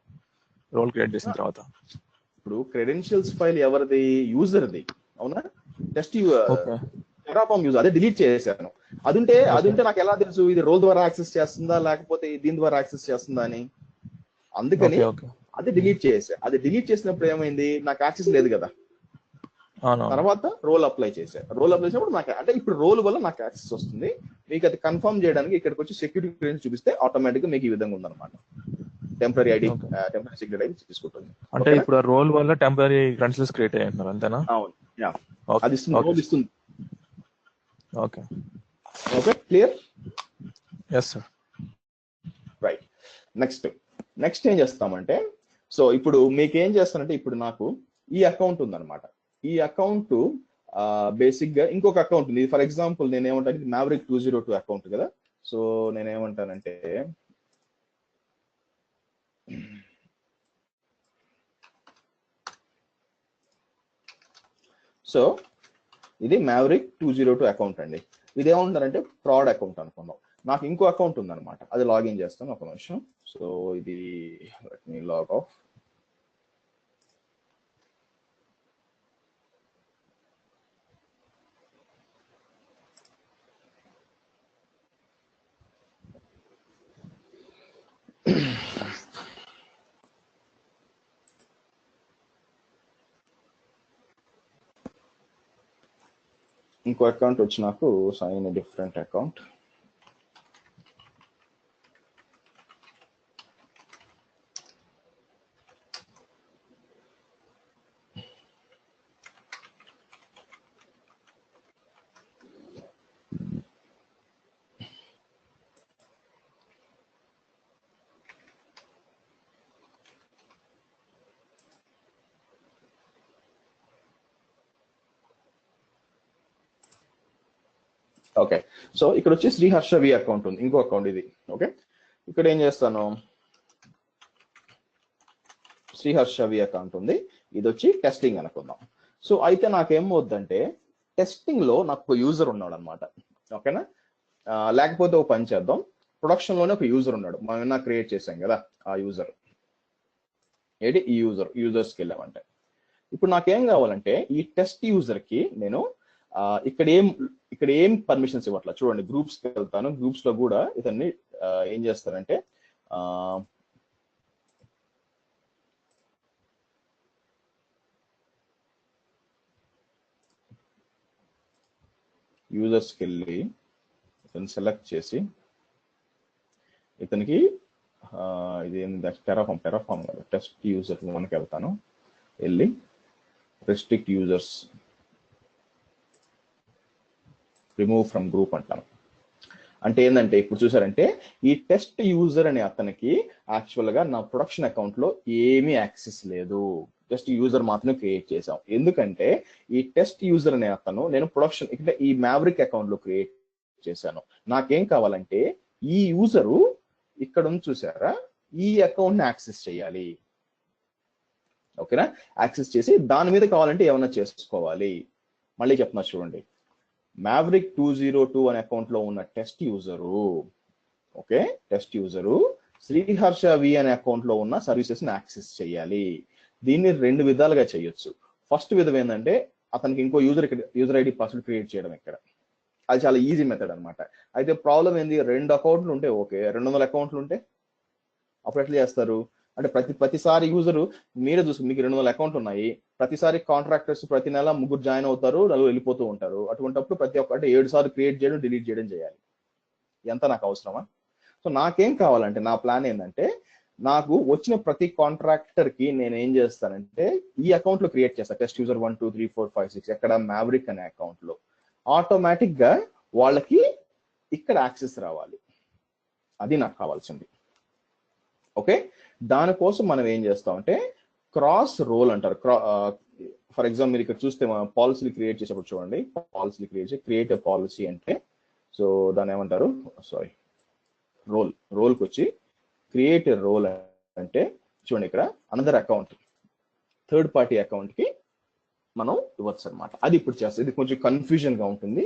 రోల్ క్రియేట్ చేసిన తర్వాత? ఇప్పుడు క్రెడెన్షియల్స్ ఫైల్ ఎవరిది? యూజర్ది, అవునా? టెస్ట్ టెరాఫార్మ్ యూజర్, అదే డిలీట్ చేశాను. అది ఉంటే నాకు ఎలా తెలుసు ఇది రోల్ ద్వారా యాక్సెస్ చేస్తుందా లేకపోతే దీని ద్వారా యాక్సెస్ చేస్తుందా అని? అందుకని అది డిలీట్ చేసా. అది డిలీట్ చేసినప్పుడు ఏమైంది, నాకు యాక్సెస్ లేదు కదా. తర్వాత రోల్ అప్లై చేశాను. రోల్ అప్లై చేసినప్పుడు నాకు అంటే ఇప్పుడు రోల్ వల్ల నాకు యాక్సెస్ వస్తుంది. మీకు అది కన్ఫర్మ్ చేయడానికి ఇక్కడికి వచ్చి సెక్యూరిటీ క్లియరెన్స్ చూపిస్తే ఆటోమేటిక్ గా మీకు ఈ విధంగా ఉందన్నమాట. Temporary ID, temporary security ID తీసుకుంటుంది. అంటే ఇప్పుడు ఆ రోల్ వల్ల టెంపరీ క్రెడెన్షియల్స్ క్రియేట్ అయ్యారు అంతేనా? అవును, అది ఇస్తుంది, రోల్ ఇస్తుంది. Okay okay, clear? Yes sir. Right. Next ఏం చేస్తామంటే, సో ఇప్పుడు మీకు ఏం చేస్తానంటే, ఇప్పుడు నాకు ఈ అకౌంట్ ఉందన్నమాట. ఈ అకౌంట్ బేసిక్ గా ఇంకొక అకౌంట్ ఉంది. ఫర్ ఎగ్జాంపుల్ నేను ఏమంటాను, ఇది Maverick 202 అకౌంట్ కదా. సో నేనేమంటానంటే, సో ఇది Maverick 202 అకౌంట్ అండి. ఇది ఏమంటారంటే ఫ్రాడ్ అకౌంట్ అనుకుందాం. నాకు ఇంకో అకౌంట్ ఉందన్నమాట, అది లాగిన్ చేస్తాను ఒక నిమిషం. సో ఇది లెట్ మీ లాగ్ ఆఫ్. ఇంకో అకౌంట్ వచ్చి నాకు sign different account. Okay, so ఇక్కడ వచ్చి శ్రీహర్ష వి అకౌంట్ ఉంది, ఇంకో అకౌంట్ ఇది. ఓకే, ఇక్కడ ఏం చేస్తాను, శ్రీహర్ష వి అకౌంట్ ఉంది, ఇది వచ్చి టెస్టింగ్ అనుకుందాం. సో అయితే నాకేమవుద్దంటే, టెస్టింగ్ లో నాకు ఒక యూజర్ ఉన్నాడు అనమాట. ఓకేనా? లేకపోతే ఒక పని చేద్దాం, ప్రొడక్షన్ లోనే ఒక యూజర్ ఉన్నాడు, మనం క్రియేట్ చేసాం కదా. ఆ యూజర్ ఏంటి, ఈ యూజర్స్కి వెళ్ళామంటే, ఇప్పుడు నాకేం కావాలంటే ఈ టెస్ట్ యూజర్ కి నేను ఇక్కడ ఏం పర్మిషన్స్ ఇవ్వట్లా. చూడండి, గ్రూప్స్ కి వెళ్తాను, గ్రూప్స్ లో కూడా ఇతన్ని ఏం చేస్తానంటే, యూజర్స్కి వెళ్ళి ఇతను సెలెక్ట్ చేసి ఇతనికి ఇది టెరాఫార్మ్ కదా, టెస్ట్ యూజర్ మనకి వెళ్తాను, వెళ్ళి restrict users, remove from group అంటాను. అంటే ఏంటంటే, ఇప్పుడు చూసారంటే ఈ టెస్ట్ యూజర్ అనే అతనికి యాక్చువల్ గా నా ప్రొడక్షన్ అకౌంట్ లో ఏమీ యాక్సెస్ లేదు, జస్ట్ యూజర్ మాత్రమే క్రియేట్ చేసాం. ఎందుకంటే ఈ టెస్ట్ యూజర్ అనే అతను నేను ప్రొడక్షన్ ఇక్కడ ఈ మ్యావరిక్ అకౌంట్ లో క్రియేట్ చేశాను. నాకేం కావాలంటే ఈ యూజరు ఇక్కడ ఉంది చూసారా, ఈ అకౌంట్ ని యాక్సెస్ చేయాలి. ఓకేనా? యాక్సెస్ చేసి దాని మీద కావాలంటే ఏమన్నా చేసుకోవాలి. మళ్ళీ చెప్తున్నా చూడండి, Maverick 202 అనే అకౌంట్ లో ఉన్న test user, okay, test user Sriharsha V అనే అకౌంట్ లో ఉన్న సర్వీసెస్ ని యాక్సెస్ చేయాలి. దీన్ని రెండు విధాలుగా చేయొచ్చు. ఫస్ట్ విధం ఏంటంటే, అతనికి ఇంకో యూజర్ ఐడి పాస్వర్డ్ క్రియేట్ చేయడం. ఇక్కడ అది చాలా ఈజీ మెథడ్ అనమాట. అయితే ప్రాబ్లం ఏంది, 2 అకౌంట్లు ఉంటే ఓకే, 200 అకౌంట్లు ఉంటే అప్పుడు ఎట్లా చేస్తారు అంటే, ప్రతిసారి యూజరు మీరే చూసుకుని మీకు 200 అకౌంట్లు ఉన్నాయి, ప్రతిసారి కాంట్రాక్టర్స్ ప్రతి నెల 3 జాయిన్ అవుతారు, 4 వెళ్ళిపోతూ ఉంటారు. అటువంటిప్పుడు ప్రతి ఒక్క అంటే 7 సార్లు క్రియేట్ చేయడం, డిలీట్ చేయడం చేయాలి. ఎంత నాకు అవసరమా? సో నాకేం కావాలంటే, నా ప్లాన్ ఏంటంటే, నాకు వచ్చిన ప్రతి కాంట్రాక్టర్ కి నేను ఏం చేస్తానంటే ఈ అకౌంట్ లో క్రియేట్ చేస్తాను. టెస్ట్ యూజర్ 1 2 3 4 5 6 ఎక్కడ మ్యావరిక్ అనే అకౌంట్ లో ఆటోమేటిక్ గా వాళ్ళకి ఇక్కడ యాక్సెస్ రావాలి. అది నాకు కావాల్సింది. ఓకే, దానికోసం మనం ఏం చేస్తామంటే క్రాస్ రోల్ అంటారు. ఫర్ ఎగ్జాంపుల్ మీరు ఇక్కడ చూస్తే మనం పాలసీలు క్రియేట్ చేసేప్పుడు చూడండి, పాలసీలు క్రియేట్ పాలసీ అంటే సో దాన్ని ఏమంటారు, సారీ రోల్కి వచ్చి క్రియేట్ రోల్ అంటే చూడండి ఇక్కడ another account, third party account కి మనం ఇవ్వచ్చు అనమాట. అది ఇప్పుడు చేస్తాం. ఇది కొంచెం కన్ఫ్యూజన్ గా ఉంటుంది,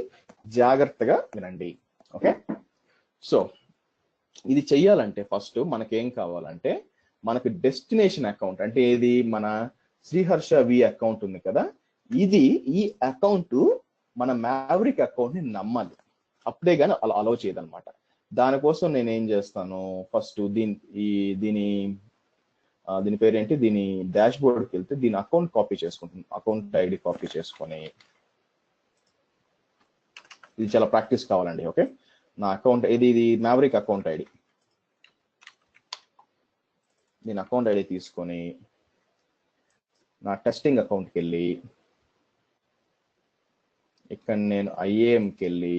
జాగ్రత్తగా వినండి. ఓకే, సో ఇది చెయ్యాలంటే ఫస్ట్ మనకేం కావాలంటే మనకు డెస్టినేషన్ అకౌంట్ అంటే ఏది మన శ్రీహర్ష వి అకౌంట్ ఉంది కదా, ఈ అకౌంట్ మన మ్యావరిక్ అకౌంట్ ని నమ్మాలి, అప్పుడే కానీ అలా అలౌ చేయదన్నమాట. దానికోసం నేను ఏం చేస్తాను, ఫస్ట్ దీని పేరేంటి, దీని డాష్ బోర్డ్కి వెళ్తే దీని అకౌంట్ కాపీ చేసుకుంటాను. అకౌంట్ ఐడి కాపీ చేసుకొని, ఇది చాలా ప్రాక్టీస్ కావాలండి. ఓకే, నా అకౌంట్ ఇది మ్యావరిక్ అకౌంట్ ఐడి. దీని అకౌంట్ ఐడి తీసుకొని నా టెస్టింగ్ అకౌంట్కి వెళ్ళి ఇక్కడ నేను ఐఏఎంకి వెళ్ళి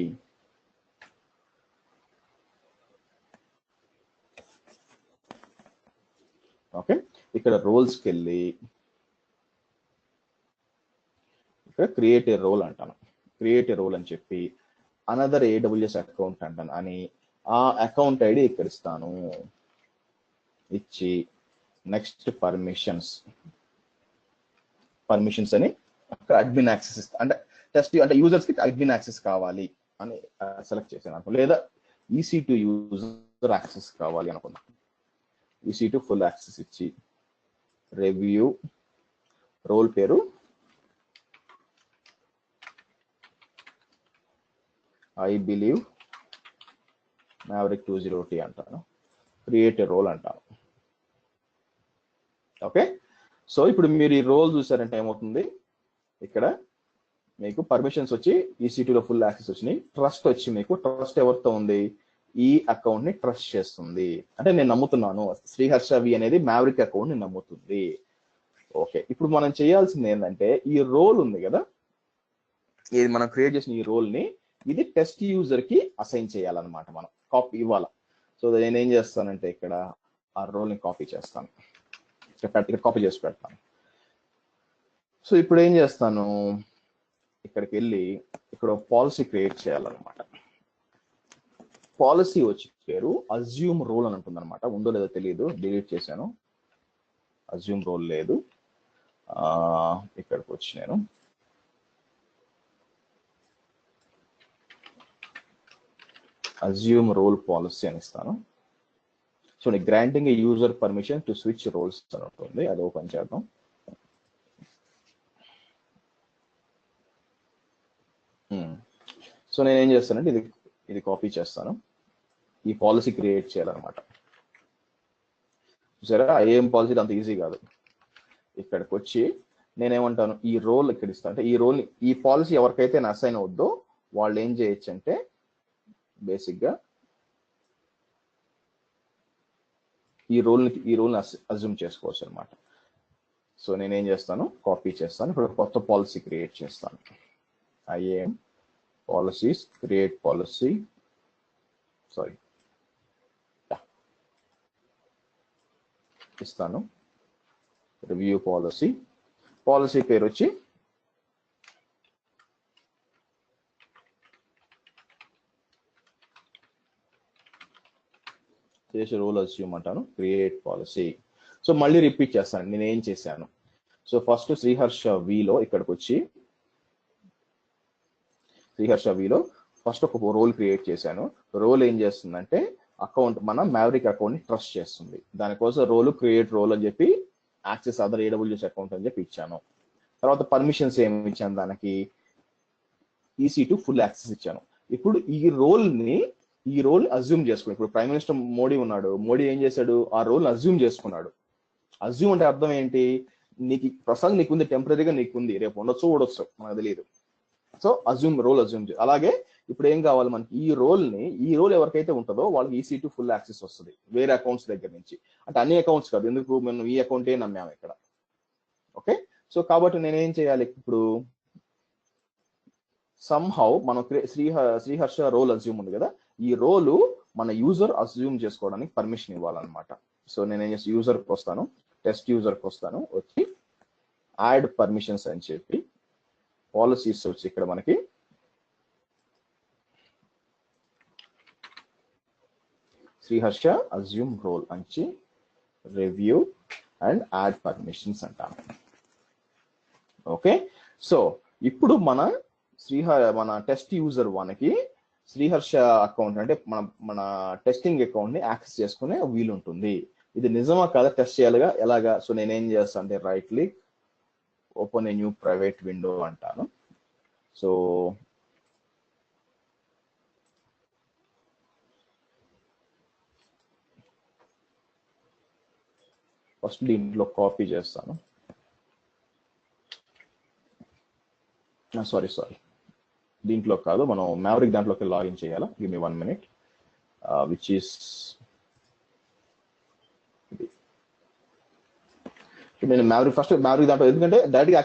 ఓకే ఇక్కడ రోల్స్కి వెళ్ళి ఇక్కడ క్రియేట్ ఏ రోల్ అంటాను. క్రియేట్ ఏ రోల్ అని చెప్పి అనదర్ ఏడబ్ల్యూఎస్ అకౌంట్ అంటాను అని ఆ అకౌంట్ ఐడి ఇక్కడ ఇస్తాను. ఇచ్చి నెక్స్ట్ పర్మిషన్స్ అని అక్కడ అడ్మిన్ యాక్సెస్ ఇస్తా, అంటే టెస్ట్ అంటే యూజర్స్ కి అడ్మిన్ యాక్సెస్ కావాలి అని సెలెక్ట్ చేశాను అనుకో, లేదా EC2 యూజర్ యాక్సెస్ కావాలి అనుకున్నా, EC2 ఫుల్ యాక్సెస్ ఇచ్చి రివ్యూ రోల్ పేరు ఐ బిలీవ్ మ్యావరిక్ 20T అంటాను. క్రియేట్ ఏ రోల్ అంటాను. ఓకే, సో ఇప్పుడు మీరు ఈ రోల్ చూసారంటే ఏమవుతుంది, ఇక్కడ మీకు పర్మిషన్స్ వచ్చి EC2లో ఫుల్ యాక్సెస్ వచ్చినాయి. ట్రస్ట్ వచ్చి మీకు ట్రస్ట్ ఎవరితో ఉంది, ఈ అకౌంట్ ని ట్రస్ట్ చేస్తుంది. అంటే నేను నమ్ముతున్నాను శ్రీహర్ష వి అనేది మ్యావరిక్ అకౌంట్ ని నమ్ముతుంది. ఓకే, ఇప్పుడు మనం చేయాల్సింది ఏంటంటే ఈ రోల్ ఉంది కదా, ఇది మనం క్రియేట్ చేసిన ఈ రోల్ ని ఇది టెస్ట్ యూజర్ కి అసైన్ చేయాలన్నమాట. మనం కాపీ ఇవ్వాలి. సో నేను ఏం చేస్తానంటే ఇక్కడ ఆ రోల్ ని కాపీ చేస్తాను, ఇక్కడ కాపీ చేసి పెడతాను. సో ఇప్పుడు ఏం చేస్తాను, ఇక్కడికి వెళ్ళి ఇక్కడ పాలసీ క్రియేట్ చేయాలన్నమాట. పాలసీ వచ్చి పేరు అజ్యూమ్ రోల్ అని ఉంటుంది అనమాట. ఉందో లేదో తెలియదు, డిలీట్ చేశాను. అజ్యూమ్ రోల్ లేదు. ఇక్కడికి వచ్చి నేను అజ్యూమ్ రోల్ పాలసీ అని ఇస్తాను. So granting a user permission to switch roles అని ఉంటుంది, అది ఓపెన్ చేద్దాం. సో నేను ఏం చేస్తానంటే ఇది కాపీ చేస్తాను, ఈ పాలసీ క్రియేట్ చేయాలన్నమాట. చూసారా, ఐఏఎం పాలసీ అంత ఈజీ కాదు. ఇక్కడికి వచ్చి నేనేమంటాను, ఈ రోల్ ఇక్కడ ఇస్తాను. అంటే ఈ పాలసీ ఎవరికైతే అసైన్ అవుద్దో వాళ్ళు ఏం చేయొచ్చు అంటే బేసిక్గా ఈ రోల్ని అజ్యూమ్ చేసుకోవచ్చు అనమాట. సో నేనేం చేస్తాను, కాపీ చేస్తాను. ఇప్పుడు కొత్త పాలసీ క్రియేట్ చేస్తాను. IAM policies create policy, sorry ఇస్తాను. రివ్యూ పాలసీ పేరు వచ్చి చేసి రోల్ అజ్యూమ్ అంటాను. Create policy. సో మళ్ళీ రిపీట్ చేస్తాను నేను ఏం చేశాను. సో ఫస్ట్ శ్రీహర్ష విలో ఇక్కడికి వచ్చి శ్రీహర్ష విలో ఫస్ట్ ఒక రోల్ క్రియేట్ చేశాను. రోల్ ఏం చేస్తుందంటే అకౌంట్ మన మ్యావరిక్ అకౌంట్ ని ట్రస్ట్ చేస్తుంది. దానికోసం రోల్ క్రియేట్ రోల్ అని చెప్పి యాక్సెస్ అదర్ ఏడబ్ల్యూఎస్ అకౌంట్ అని చెప్పి ఇచ్చాను. తర్వాత పర్మిషన్స్ ఏమి ఇచ్చాను, దానికి EC2 ఫుల్ యాక్సెస్ ఇచ్చాను. ఇప్పుడు ఈ రోల్ అజ్యూమ్ చేసుకున్నాడు. ఇప్పుడు ప్రైమ్ మినిస్టర్ మోడీ ఉన్నాడు, మోడీ ఏం చేశాడు, ఆ రోల్ అజ్యూమ్ చేసుకున్నాడు. అజ్యూమ్ అంటే అర్థం ఏంటి, నీకు ప్రస్తుతం నీకుంది, టెంపరీగా నీకుంది, రేపు ఉండొచ్చు ఊడొచ్చు, మనకు తెలియదు. So role assume. అలాగే ఇప్పుడు ఏం కావాలి మనకి, ఈ రోల్ ఎవరికైతే ఉంటుందో వాళ్ళకి EC2 ఫుల్ యాక్సెస్ వస్తుంది వేరే అకౌంట్స్ దగ్గర నుంచి. అంటే అన్ని అకౌంట్స్ కాదు, ఎందుకు మనం ఈ అకౌంటే నమ్మాము ఇక్కడ. ఓకే, సో కాబట్టి నేను ఏం చేయాలి ఇప్పుడు, సమ్హౌ మనం శ్రీహర్ష రోల్ అజ్యూమ్ ఉంది కదా, ఈ రోలు మన యూజర్ అజ్యూమ్ చేసుకోవడానికి పర్మిషన్ ఇవ్వాలన్నమాట. సో నేను ఏం చేసి యూజర్కి వస్తాను, టెస్ట్ యూజర్కి వస్తాను, వచ్చి యాడ్ పర్మిషన్స్ అని చెప్పి పాలసీస్ వచ్చి ఇక్కడ మనకి శ్రీహర్ష అజ్యూమ్ రోల్ అని రివ్యూ అండ్ యాడ్ పర్మిషన్స్ అంటాను. ఓకే, సో ఇప్పుడు మన టెస్ట్ యూజర్ 1కి శ్రీహర్ష అకౌంట్ అంటే మన టెస్టింగ్ అకౌంట్ ని యాక్సెస్ చేసుకునే వీలు ఉంటుంది. ఇది నిజమా కాదా టెస్ట్ చేయాలిగా, ఎలాగా? సో నేనేం చేస్తాను అంటే right click, open a new private window అంటాను. సో ఫస్ట్ దీంట్లో కాపీ చేస్తాను, సారీ దీంట్లో కాదు, మనం మ్యావరిక్ దాంట్లోకి లాగిన్ చేయాలా. Give me 1 minute, which is నేను ఫస్ట్ మ్యావరిక్ దాంట్లో, ఎందుకంటే డైరెక్ట్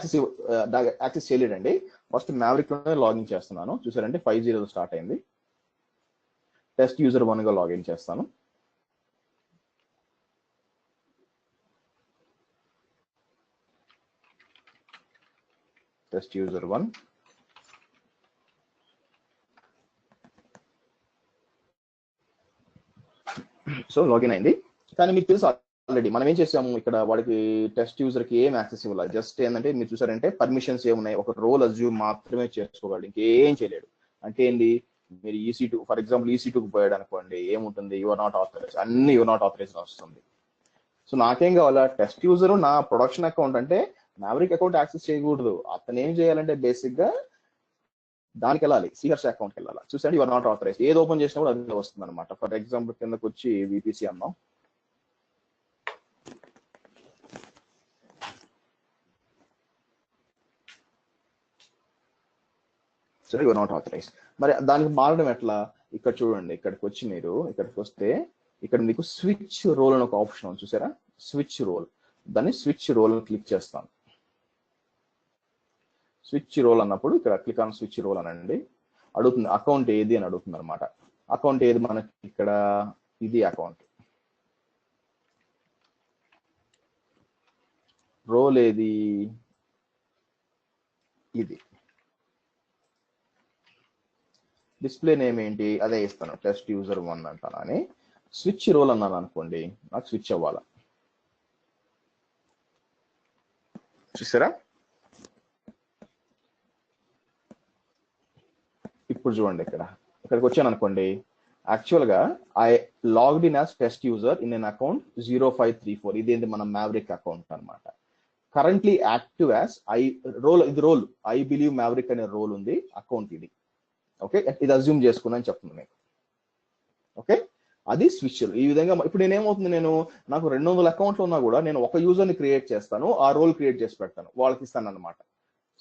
యాక్సెస్ చేయలేడండి. ఫస్ట్ మ్యావరిక్ లోనే లాగిన్ చేస్తున్నాను. చూసారంటే 50 స్టార్ట్ అయింది. టెస్ట్ యూజర్ 1 గా లాగిన్ చేస్తాను. టెస్ట్ యూజర్ 1, సో లాగిన్ అయింది. కానీ మీకు తెలుసు ఆల్రెడీ మనం ఏం చేసాము ఇక్కడ, వాడికి టెస్ట్ యూజర్ కి ఏం యాక్సెస్ ఇవ్వాలి, జస్ట్ ఏంటంటే మీరు చూసారంటే పర్మిషన్స్ ఏమున్నాయి, ఒక రోల్ అజ్యూమ్ మాత్రమే చేసుకోగలడు, ఇంకేం చేయలేడు. అంటే ఏంటి, మీరు EC2 ఫర్ ఎగ్జాంపుల్ EC2కి పోయాడు అనుకోండి, ఏముంటుంది, యువర్ నాట్ ఆథరైజ్, అన్ని యువర్ నాట్ ఆథరైజ్ వస్తుంది. సో నాకేం కావాలా, టెస్ట్ యూజర్ నా ప్రొడక్షన్ అకౌంట్ అంటే మ్యావరిక్ అకౌంట్ యాక్సెస్ చేయకూడదు. అతను ఏం చేయాలంటే బేసిక్ గా దానికి వెళ్ళాలి, శ్రీహర్ష అకౌంట్కి వెళ్ళాలి. చూసాడు యువర్ నాట్ ఆథరైజ్, ఏది ఓపెన్ చేసినా కూడా అదే వస్తుంది అనమాట. ఫర్ ఎగ్జాంపుల్ కిందకు వచ్చి VPC అన్నాం, సరే యువర్ నాట్ ఆథరైజ్. మరి దానికి మారడం ఎట్లా, ఇక్కడ చూడండి, ఇక్కడికి వచ్చి మీరు ఇక్కడికి వస్తే ఇక్కడ మీకు స్విచ్ రోల్ అని ఒక ఆప్షన్ ఉంది చూసారా, స్విచ్ రోల్. దాన్ని స్విచ్ రోల్ అని క్లిక్ చేస్తాను. స్విచ్ రోల్ అన్నప్పుడు ఇక్కడ క్లిక్ ఆన్ స్విచ్ రోల్ అనండి, అడుగుతుంది అకౌంట్ ఏది అని అడుగుతుంది అనమాట. అకౌంట్ ఏది మనకి ఇక్కడ, ఇది అకౌంట్. రోల్ ఏది, ఇది. డిస్ప్లే నేమ్ ఏంటి, అదే ఇస్తాను, టెస్ట్ యూజర్ 1 అంటాను. అని స్విచ్ రోల్ అన్నాను అనుకోండి, నాకు స్విచ్ అవ్వాలా. చూసారా, ఇప్పుడు చూడండి ఇక్కడికి వచ్చాను అనుకోండి, యాక్చువల్ గా I logged in as test user in N account 0534. ఇదేంటి మన మ్యావరిక్ అకౌంట్ అనమాట. కరెంట్లీ యాక్టివ్ యాజ్ ఇది రోల్ ఐ బిలీవ్ మ్యావరిక్ అనే రోల్ ఉంది, అకౌంట్ ఇది. ఓకే, ఇది అజ్యూమ్ చేసుకున్నాను చెప్తున్నాను మీకు. ఓకే, అది స్విచ్. ఈ విధంగా ఇప్పుడు నేనేమవుతుంది, నాకు 200 అకౌంట్లు ఉన్నా కూడా నేను ఒక యూజర్ ని క్రియేట్ చేస్తాను, ఆ రోల్ క్రియేట్ చేసి పెడతాను, వాళ్ళకి ఇస్తాను అనమాట.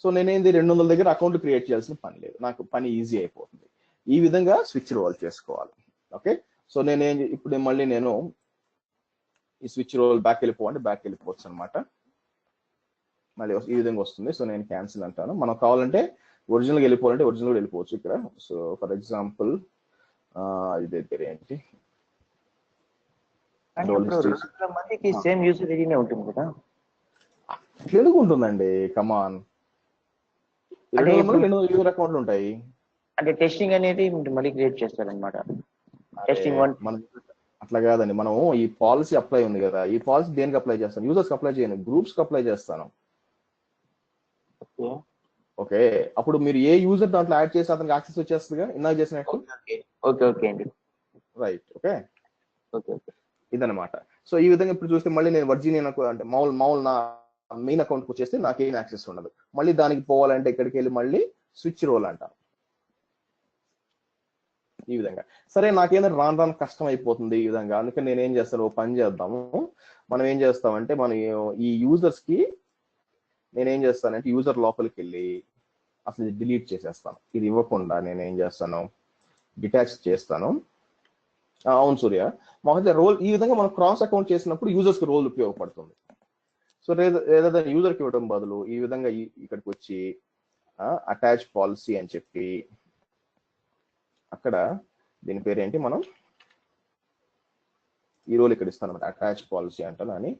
సో నేనేంది 200 దగ్గర అకౌంట్ క్రియేట్ చేయాల్సిన పని లేదు, నాకు పని ఈజీ అయిపోతుంది. ఈ విధంగా స్విచ్ రోల్ చేసుకోవాలి. ఓకే, సో ఇప్పుడు మళ్ళీ ఈ స్విచ్ రోల్ బ్యాక్ వెళ్ళిపోవచ్చు అనమాట. మళ్ళీ ఈ విధంగా వస్తుంది. సో నేను క్యాన్సిల్ అంటాను. మనం కావాలంటే ఒరిజినల్గా వెళ్ళిపోవాలంటే ఒరిజినల్ వెళ్ళిపోవచ్చు ఇక్కడ. సో ఫర్ ఎగ్జాంపుల్ ఇది దగ్గర ఏంటి, సేమ్ యూజర్ ఐడినే ఉంటుంది కదా, తెలుగు ఉంటుందండి. కమాన్, 200 యూజర్ అకౌంట్లు ఉంటాయి. అంటే టెస్టింగ్ అనేది మళ్ళీ క్రియేట్ చేస్తారనమాట. టెస్టింగ్ 1 మనం అట్లా కాదండి, మనం ఈ పాలసీ అప్లై ఉంది కదా, ఈ పాలసీ దేనికి అప్లై చేస్తాను, యూజర్స్ అప్లై చేయను, గ్రూప్స్ కి అప్లై చేస్తాను. ఓకే, అప్పుడు మీరు ఏ యూజర్ దాంట్లో యాడ్ చేసి అతనికి యాక్సెస్ వచ్చేస్తుందిగా ఇందాక చేసినట్టు. ఓకే అండి, రైట్. ఓకే, ఓకే ఇదనమాట. సో ఈ విధంగా ఇప్పుడు చూస్తే మళ్ళీ నేను వర్జీనియన్ అంటే మామూలు నా మెయిన్ అకౌంట్కి వచ్చేస్తే నాకేం యాక్సెస్ ఉండదు. మళ్ళీ దానికి పోవాలంటే ఇక్కడికి వెళ్ళి మళ్ళీ స్విచ్ రోల్ అంటాను. ఈ విధంగా సరే, నాకేంటంటే రాను కష్టం అయిపోతుంది ఈ విధంగా. అందుకని నేను ఏం చేస్తాను, పని చేద్దాము. మనం ఏం చేస్తామంటే మన ఈ యూజర్స్ కి నేనేం చేస్తానంటే యూజర్ లోపలికి వెళ్ళి అసలు డిలీట్ చేసేస్తాను. ఇది ఇవ్వకుండా నేను ఏం చేస్తాను, డిటాచ్ చేస్తాను. అవును సూర్య, మాకైతే రోల్ ఈ విధంగా మనం క్రాస్ అకౌంట్ చేసినప్పుడు యూజర్స్కి రోల్ ఉపయోగపడుతుంది. సో ఏదైనా యూజర్కి ఇవ్వడం బదులు ఈ విధంగా ఇక్కడికి వచ్చి అటాచ్ పాలసీ అని చెప్పి అక్కడ దీని పేరు ఏంటి, మనం ఈ రోల్ ఇక్కడ ఇస్తాను అనమాట. అటాచ్ పాలసీ అంటాను అని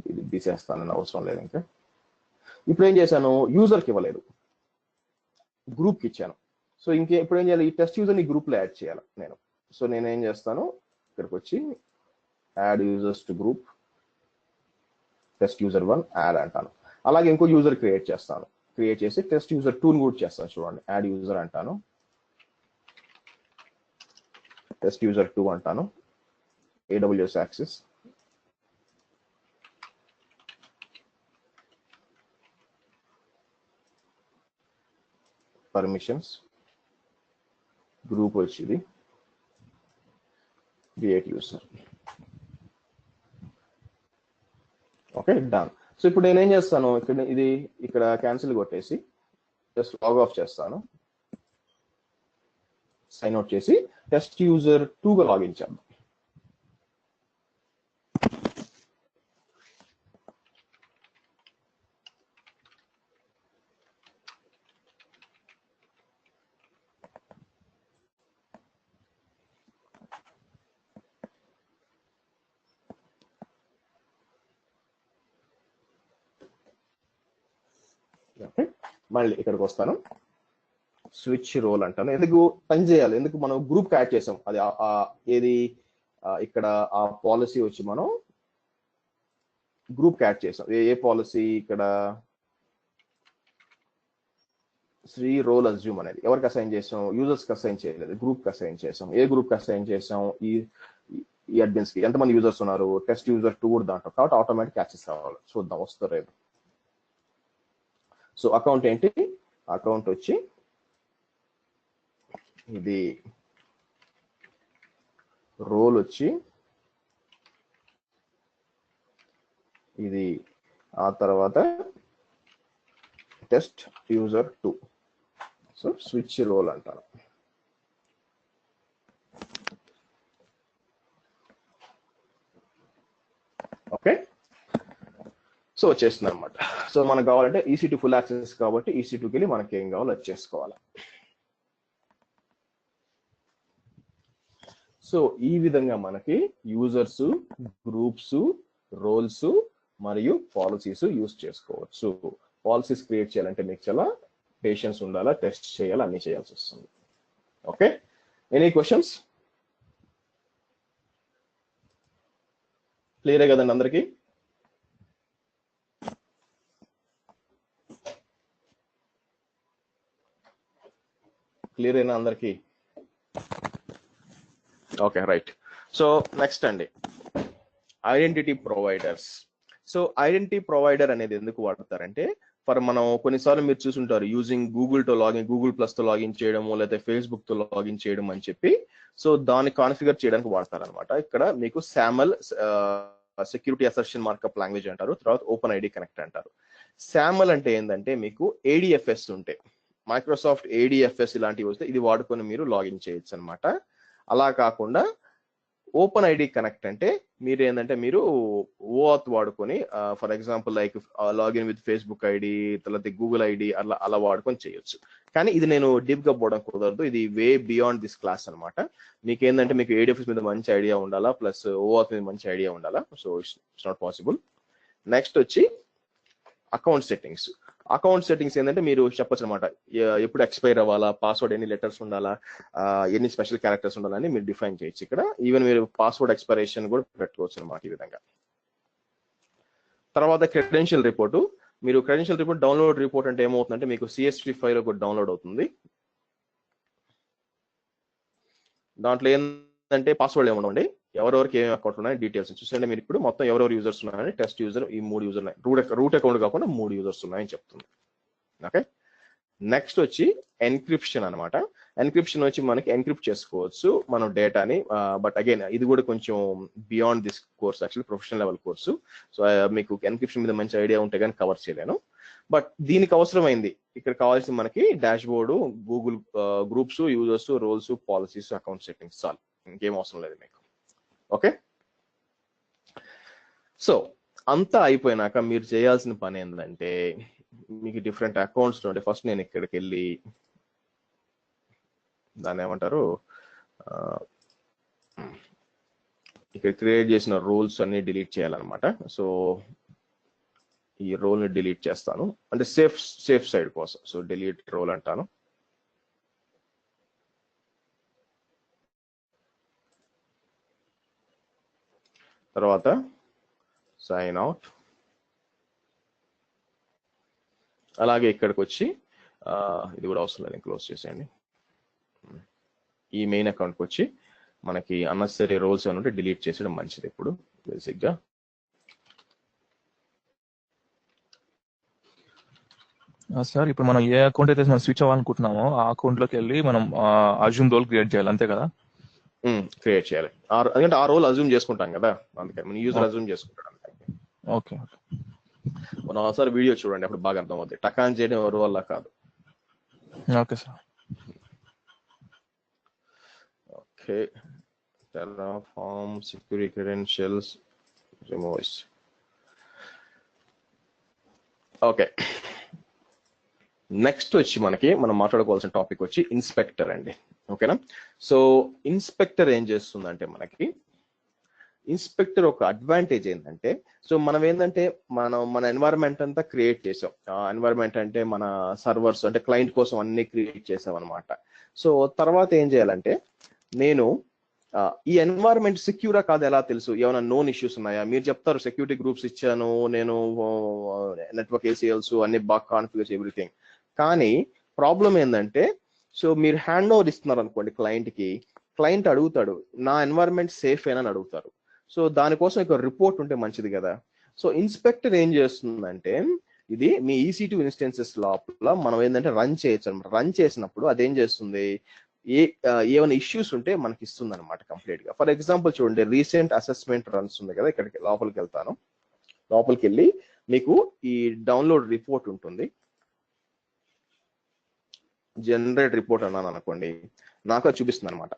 ఇది తీసేస్తానని అవసరం లేదు. ఇంకా ఇప్పుడు ఏం చేశాను, యూజర్కి ఇవ్వలేదు, గ్రూప్కి ఇచ్చాను. సో ఇప్పుడు ఏం చేయాలి, ఈ టెస్ట్ యూజర్ని గ్రూప్లో యాడ్ చేయాలి నేను. సో నేను ఏం చేస్తాను, ఇక్కడికి వచ్చి add users to group, test user 1 add అంటాను. అలాగే ఇంకో యూజర్ క్రియేట్ చేస్తాను. క్రియేట్ చేసి టెస్ట్ యూజర్ 2ని కూడా చేస్తాను. చూడండి, యాడ్ యూజర్ అంటాను, టెస్ట్ యూజర్ 2 అంటాను, AWS యాక్సెస్, పర్మిషన్స్, గ్రూప్ వచ్చింది, create user. Okay, done. So ఇప్పుడు నేనేం చేస్తాను, ఇక్కడ క్యాన్సిల్ కొట్టేసి జస్ట్ లాగ్ ఆఫ్ చేస్తాను, సైన్ అవుట్ చేసి టెస్ట్ యూజర్ 2గా లాగిన్ చేద్దాం. మళ్ళీ ఇక్కడికి వస్తాను, స్విచ్ రోల్ అంటాను. ఎందుకు పని చేయాలి, ఎందుకు మనం గ్రూప్ యాడ్ చేసాం, అది ఏది ఇక్కడ ఆ పాలసీ వచ్చి మనం గ్రూప్ యాడ్ చేసాం. ఏ పాలసీ, ఇక్కడ శ్రీ రోల్ అజ్యూమ్ అనేది ఎవరికి అసైన్ చేసాం, యూజర్స్కి అసైన్ చేయలేదు, గ్రూప్కి అసైన్ చేసాం. ఏ గ్రూప్కి అసైన్ చేసాం, ఈ అడ్మిన్స్కి ఎంతమంది యూజర్స్ ఉన్నారు, టెస్ట్ యూజర్ 2 కూడా దాంట్లో, కాబట్టి ఆటోమేటిక్ యాక్సెస్ కావాలి. చూద్దాం వస్తారేమో. సో అకౌంట్ ఏంటి, అకౌంట్ వచ్చి ఇది, రోల్ వచ్చి ఇది, ఆ తర్వాత test user 2. So switch role అంటాను. ఓకే, సో వచ్చేస్తుంది అనమాట. సో మనకు కావాలంటే EC2 ఫుల్ యాక్సెస్ కాబట్టి EC2కి వెళ్ళి మనకి ఏం కావాలో అది చేసుకోవాలి. సో ఈ విధంగా మనకి యూజర్స్, గ్రూప్స్, రోల్స్ మరియు పాలసీస్ యూజ్ చేసుకోవచ్చు. పాలసీస్ క్రియేట్ చేయాలంటే మీకు చాలా పేషెన్స్ ఉండాలా, టెస్ట్ చేయాలి, అన్ని చేయాల్సి వస్తుంది. Okay, any questions? క్లియరే కదండి అందరికీ? క్లియర్ అయినా అందరికీ? Okay, right. సో నెక్స్ట్ అండి, identity providers. So identity provider అనేది ఎందుకు వాడతారంటే, మనం కొన్నిసార్లు మీరు చూసుంటారు, యూజింగ్ గూగుల్ ప్లస్ తో లాగిన్ చేయడము, లేదా ఫేస్బుక్ తో లాగిన్ చేయడం అని చెప్పి. సో దాన్ని కాన్ఫిగర్ చేయడానికి వాడతారనమాట. ఇక్కడ మీకు SAML, security assertion markup language అంటారు, తర్వాత ఓపెన్ ఐడి కనెక్ట్ అంటారు. SAML అంటే ఏంటంటే మీకు ADFS ఉంటాయి, మైక్రోసాఫ్ట్ ADFS ఇలాంటివి వస్తే ఇది వాడుకొని మీరు లాగిన్ చేయొచ్చు అనమాట. అలా కాకుండా ఓపెన్ ఐడి కనెక్ట్ అంటే మీరు ఏంటంటే మీరు OAuth వాడుకొని, for example like login with Facebook ID, తర్వాత గూగుల్ ఐడి అలా వాడుకొని చేయొచ్చు. కానీ ఇది నేను డీప్ గా పోవడం కుదరదు, ఇది వే బియాండ్ దిస్ క్లాస్ అనమాట. మీకు ఏంటంటే మీకు ADFS మీద మంచి ఐడియా ఉండాలా, ప్లస్ OAuth మీద మంచి ఐడియా ఉండాలా. So it's not possible. Next వచ్చి అకౌంట్ సెట్టింగ్స్. అకౌంట్ సెట్టింగ్స్ ఏంటంటే మీరు చెప్పొచ్చు అనమాట, ఎప్పుడు ఎక్స్పైర్ అవ్వాలా, పాస్వర్డ్ ఎన్ని లెటర్స్ ఉండాలా, ఎన్ని స్పెషల్ క్యారెక్టర్స్ ఉండాలని మీరు డిఫైన్ చేయొచ్చు. ఇక్కడ ఈవెన్ మీరు పాస్వర్డ్ ఎక్స్పైరేషన్ కూడా పెట్టుకోవచ్చు అనమాట ఈ విధంగా. తర్వాత క్రెడెన్షియల్ రిపోర్టు. మీరు క్రెడెన్షియల్ రిపోర్ట్ డౌన్లోడ్ రిపోర్ట్ అంటే ఏమవుతుందంటే మీకు CSV ఫైల్ కూడా డౌన్లోడ్ అవుతుంది. దాంట్లో ఏంటంటే పాస్వర్డ్ ఏముండండి, ఎవరెవరికి ఏమేమి అకౌంట్ ఉన్నాయి డీటెయిల్స్ చూసండి. మీరు ఇప్పుడు మొత్తం ఎవరెవరు యూజర్స్ ఉన్నాయని, టెస్ట్ యూజర్ ఈ 3 యూజర్ ఉన్నాయి, రూట్ అకౌంట్ కాకుండా 3 యూజర్స్ ఉన్నాయని చెప్తుంది. ఓకే, నెక్స్ట్ వచ్చి ఎన్క్రిప్షన్ అనమాట. ఎన్క్రిప్షన్ వచ్చి మనకి ఎన్క్రిప్ట్ చేసుకోవచ్చు మనం డేటాని, బట్ అగైన్ ఇది కూడా కొంచెం beyond this course, actually professional level course. So మీకు ఎన్క్రిప్షన్ మీద మంచి ఐడియా ఉంటే కానీ కవర్ చేయలేను. బట్ దీనికి అవసరమైంది ఇక్కడ కావాల్సిన మనకి dashboard, Google groups, users, roles, policies, account settings చాలు, ఇంకేం అవసరం లేదు మీకు. ఓకే, సో అంతా అయిపోయినాక మీరు చేయాల్సిన పని ఏంటంటే మీకు డిఫరెంట్ అకౌంట్స్ ఉంటే ఫస్ట్ నేను ఇక్కడికి వెళ్ళి దాన్ని ఏమంటారు ఇక్కడ క్రియేట్ చేసిన రోల్స్ అన్ని డిలీట్ చేయాలన్నమాట. సో ఈ రోల్ ని డిలీట్ చేస్తాను, అంటే సేఫ్ సైడ్ కోసం. సో డిలీట్ రోల్ అంటాను. తర్వాత సైన్ అవుట్. అలాగే ఇక్కడికి వచ్చి ఇది కూడా అవసరం లేదు, క్లోజ్ చేసేయండి. ఈ మెయిన్ అకౌంట్కి వచ్చి మనకి అన్నెసరీ రోల్స్ ఏమైనా ఉంటే డిలీట్ చేసేయడం మంచిది. ఇప్పుడు బేసిక్గా సార్ ఇప్పుడు మనం ఏ అకౌంట్ అయితే మనం స్విచ్ అవ్వాలనుకుంటున్నామో ఆ అకౌంట్ లోకి వెళ్ళి మనం అజ్యూమ్ రోల్ క్రియేట్ చేయాలి, అంతే కదా? క్రియేట్ చేయాలి, ఎందుకంటే ఆ రోల్ అజ్యూమ్ చేసుకుంటాం కదా, అందుకని మన యూజర్ అజ్యూమ్ చేసుకుంటాడు. ఓకే, మనం ఒకసారి వీడియో చూడండి, అప్పుడు బాగా అర్థం అవుతుంది. టకాన్ చేయడం ఎవరి వల్ల కాదు. Okay sir. Okay, Terraform security credentials removes. Okay, next వచ్చి మనం మాట్లాడుకోవాల్సిన టాపిక్ వచ్చి ఇన్స్పెక్టర్ అండి. ఓకేనా? సో ఇన్స్పెక్టర్ ఏం చేస్తుందంటే మనకి ఇన్స్పెక్టర్ ఒక అడ్వాంటేజ్ ఏంటంటే, సో మనం ఏంటంటే మన ఎన్వైరన్మెంట్ అంతా క్రియేట్ చేసాం. ఎన్వైరన్మెంట్ అంటే మన సర్వర్స్ అంటే క్లయింట్ కోసం అన్ని క్రియేట్ చేసాం అనమాట. సో తర్వాత ఏం చేయాలంటే నేను ఈ ఎన్వైరన్మెంట్ సెక్యూరా కాదు ఎలా తెలుసు, ఏమైనా నోన్ ఇష్యూస్ ఉన్నాయా? మీరు చెప్తారు సెక్యూరిటీ గ్రూప్స్ ఇచ్చాను నేను, నెట్వర్క్ ఏసీఎల్స్ అన్ని బాగా కాన్ఫిగర్ ఎవ్రీథింగ్. కానీ ప్రాబ్లం ఏంటంటే, సో మీరు హ్యాండ్ ఓవర్ ఇస్తున్నారు అనుకోండి క్లయింట్కి, క్లయింట్ అడుగుతాడు నా ఎన్వైరన్మెంట్ సేఫ్ అయినా అని అడుగుతారు. సో దానికోసం ఒక రిపోర్ట్ ఉంటే మంచిది కదా. సో ఇన్స్పెక్టర్ ఏం చేస్తుందంటే ఇది మీ EC2 ఇన్స్టెన్సెస్ లోపల మనం ఏంటంటే రన్ చేయొచ్చు అనమాట. రన్ చేసినప్పుడు అదేం చేస్తుంది, ఏమైనా ఇష్యూస్ ఉంటే మనకి ఇస్తుంది అనమాట కంప్లీట్ గా. ఫర్ ఎగ్జాంపుల్ చూడండి, రీసెంట్ అసెస్మెంట్ రన్స్ ఉంది కదా, ఇక్కడికి లోపలికి వెళ్తాను. లోపలికి వెళ్ళి మీకు ఈ డౌన్లోడ్ రిపోర్ట్ ఉంటుంది. జనరేట్ రిపోర్ట్ అన్నాను అనుకోండి, నాకు అది చూపిస్తుంది అనమాట.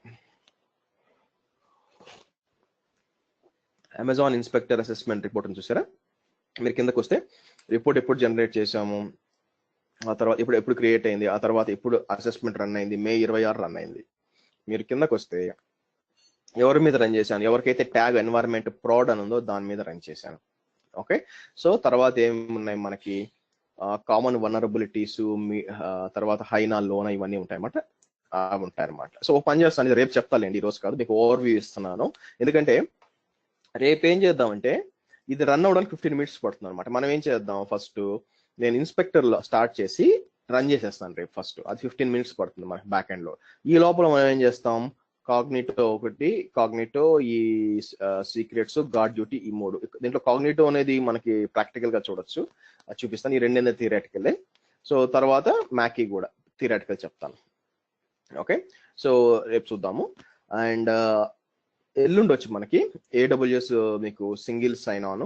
అమెజాన్ ఇన్స్పెక్టర్ అసెస్మెంట్ రిపోర్ట్ అని చూసారా? మీరు కిందకు వస్తే రిపోర్ట్ ఎప్పుడు జనరేట్ చేసాము, ఆ తర్వాత ఎప్పుడు క్రియేట్ అయింది, ఆ తర్వాత ఎప్పుడు అసెస్మెంట్ రన్ అయింది, May 26 రన్ అయింది. మీరు కిందకు వస్తే ఎవరి మీద రన్ చేశాను, ఎవరికైతే ట్యాగ్ ఎన్వైరన్మెంట్ ప్రాడ్ అని ఉందో దాని మీద రన్ చేశాను. ఓకే, సో తర్వాత ఏమున్నాయి మనకి కామన్ వనరబిలిటీస్, తర్వాత హైనా లోనా ఇవన్నీ ఉంటాయన్నమాట, ఉంటాయన్నమాట. సో పని చేస్తాను, రేపు చెప్తానండి, ఈ రోజు కాదు, మీకు ఓవర్ వ్యూ ఇస్తున్నాను. ఎందుకంటే రేపు ఏం చేద్దామంటే ఇది రన్ అవ్వడానికి 15 minutes పడుతుంది అనమాట. మనం ఏం చేద్దాం, ఫస్ట్ నేను ఇన్స్పెక్టర్ లో స్టార్ట్ చేసి రన్ చేసేస్తాను రేపు ఫస్ట్, అది 15 minutes పడుతుంది మనకి బ్యాక్ ఎండ్ లో. ఈ లోపల మనం ఏం చేస్తాం, కాగ్నిటో ఒకటి, కాగ్నిటో, ఈ సీక్రెట్స్, గార్డ్ డ్యూటీ, ఈ 3. దీంట్లో కాగ్నిటో అనేది మనకి ప్రాక్టికల్ గా చూడొచ్చు, అది చూపిస్తాను. ఈ 2 థియరాటికల్. సో తర్వాత మ్యాకీ కూడా థియరాటికల్ చెప్తాను. ఓకే, సో రేపు చూద్దాము. అండ్ ఎల్లుండి వచ్చి మనకి AWS మీకు single sign on.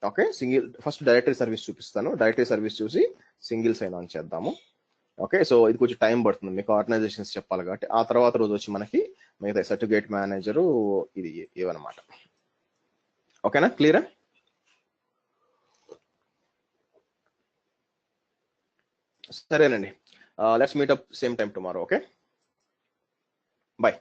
Okay, first directory service చూపిస్తాను, డైరెక్టరీ సర్వీస్ చూసి సింగిల్ సైన్ ఆన్ చేద్దాము. ఓకే, సో ఇది కొంచెం టైం పడుతుంది, మీకు ఆర్గనైజేషన్స్ చెప్పాలి కాబట్టి. ఆ తర్వాత రోజు వచ్చి మనకి మిగతా సర్టిఫికేట్ మేనేజరు ఇది ఇవన్నమాట. ఓకేనా, క్లియరా? సరేనండి, let's meet up same time tomorrow. Okay, by.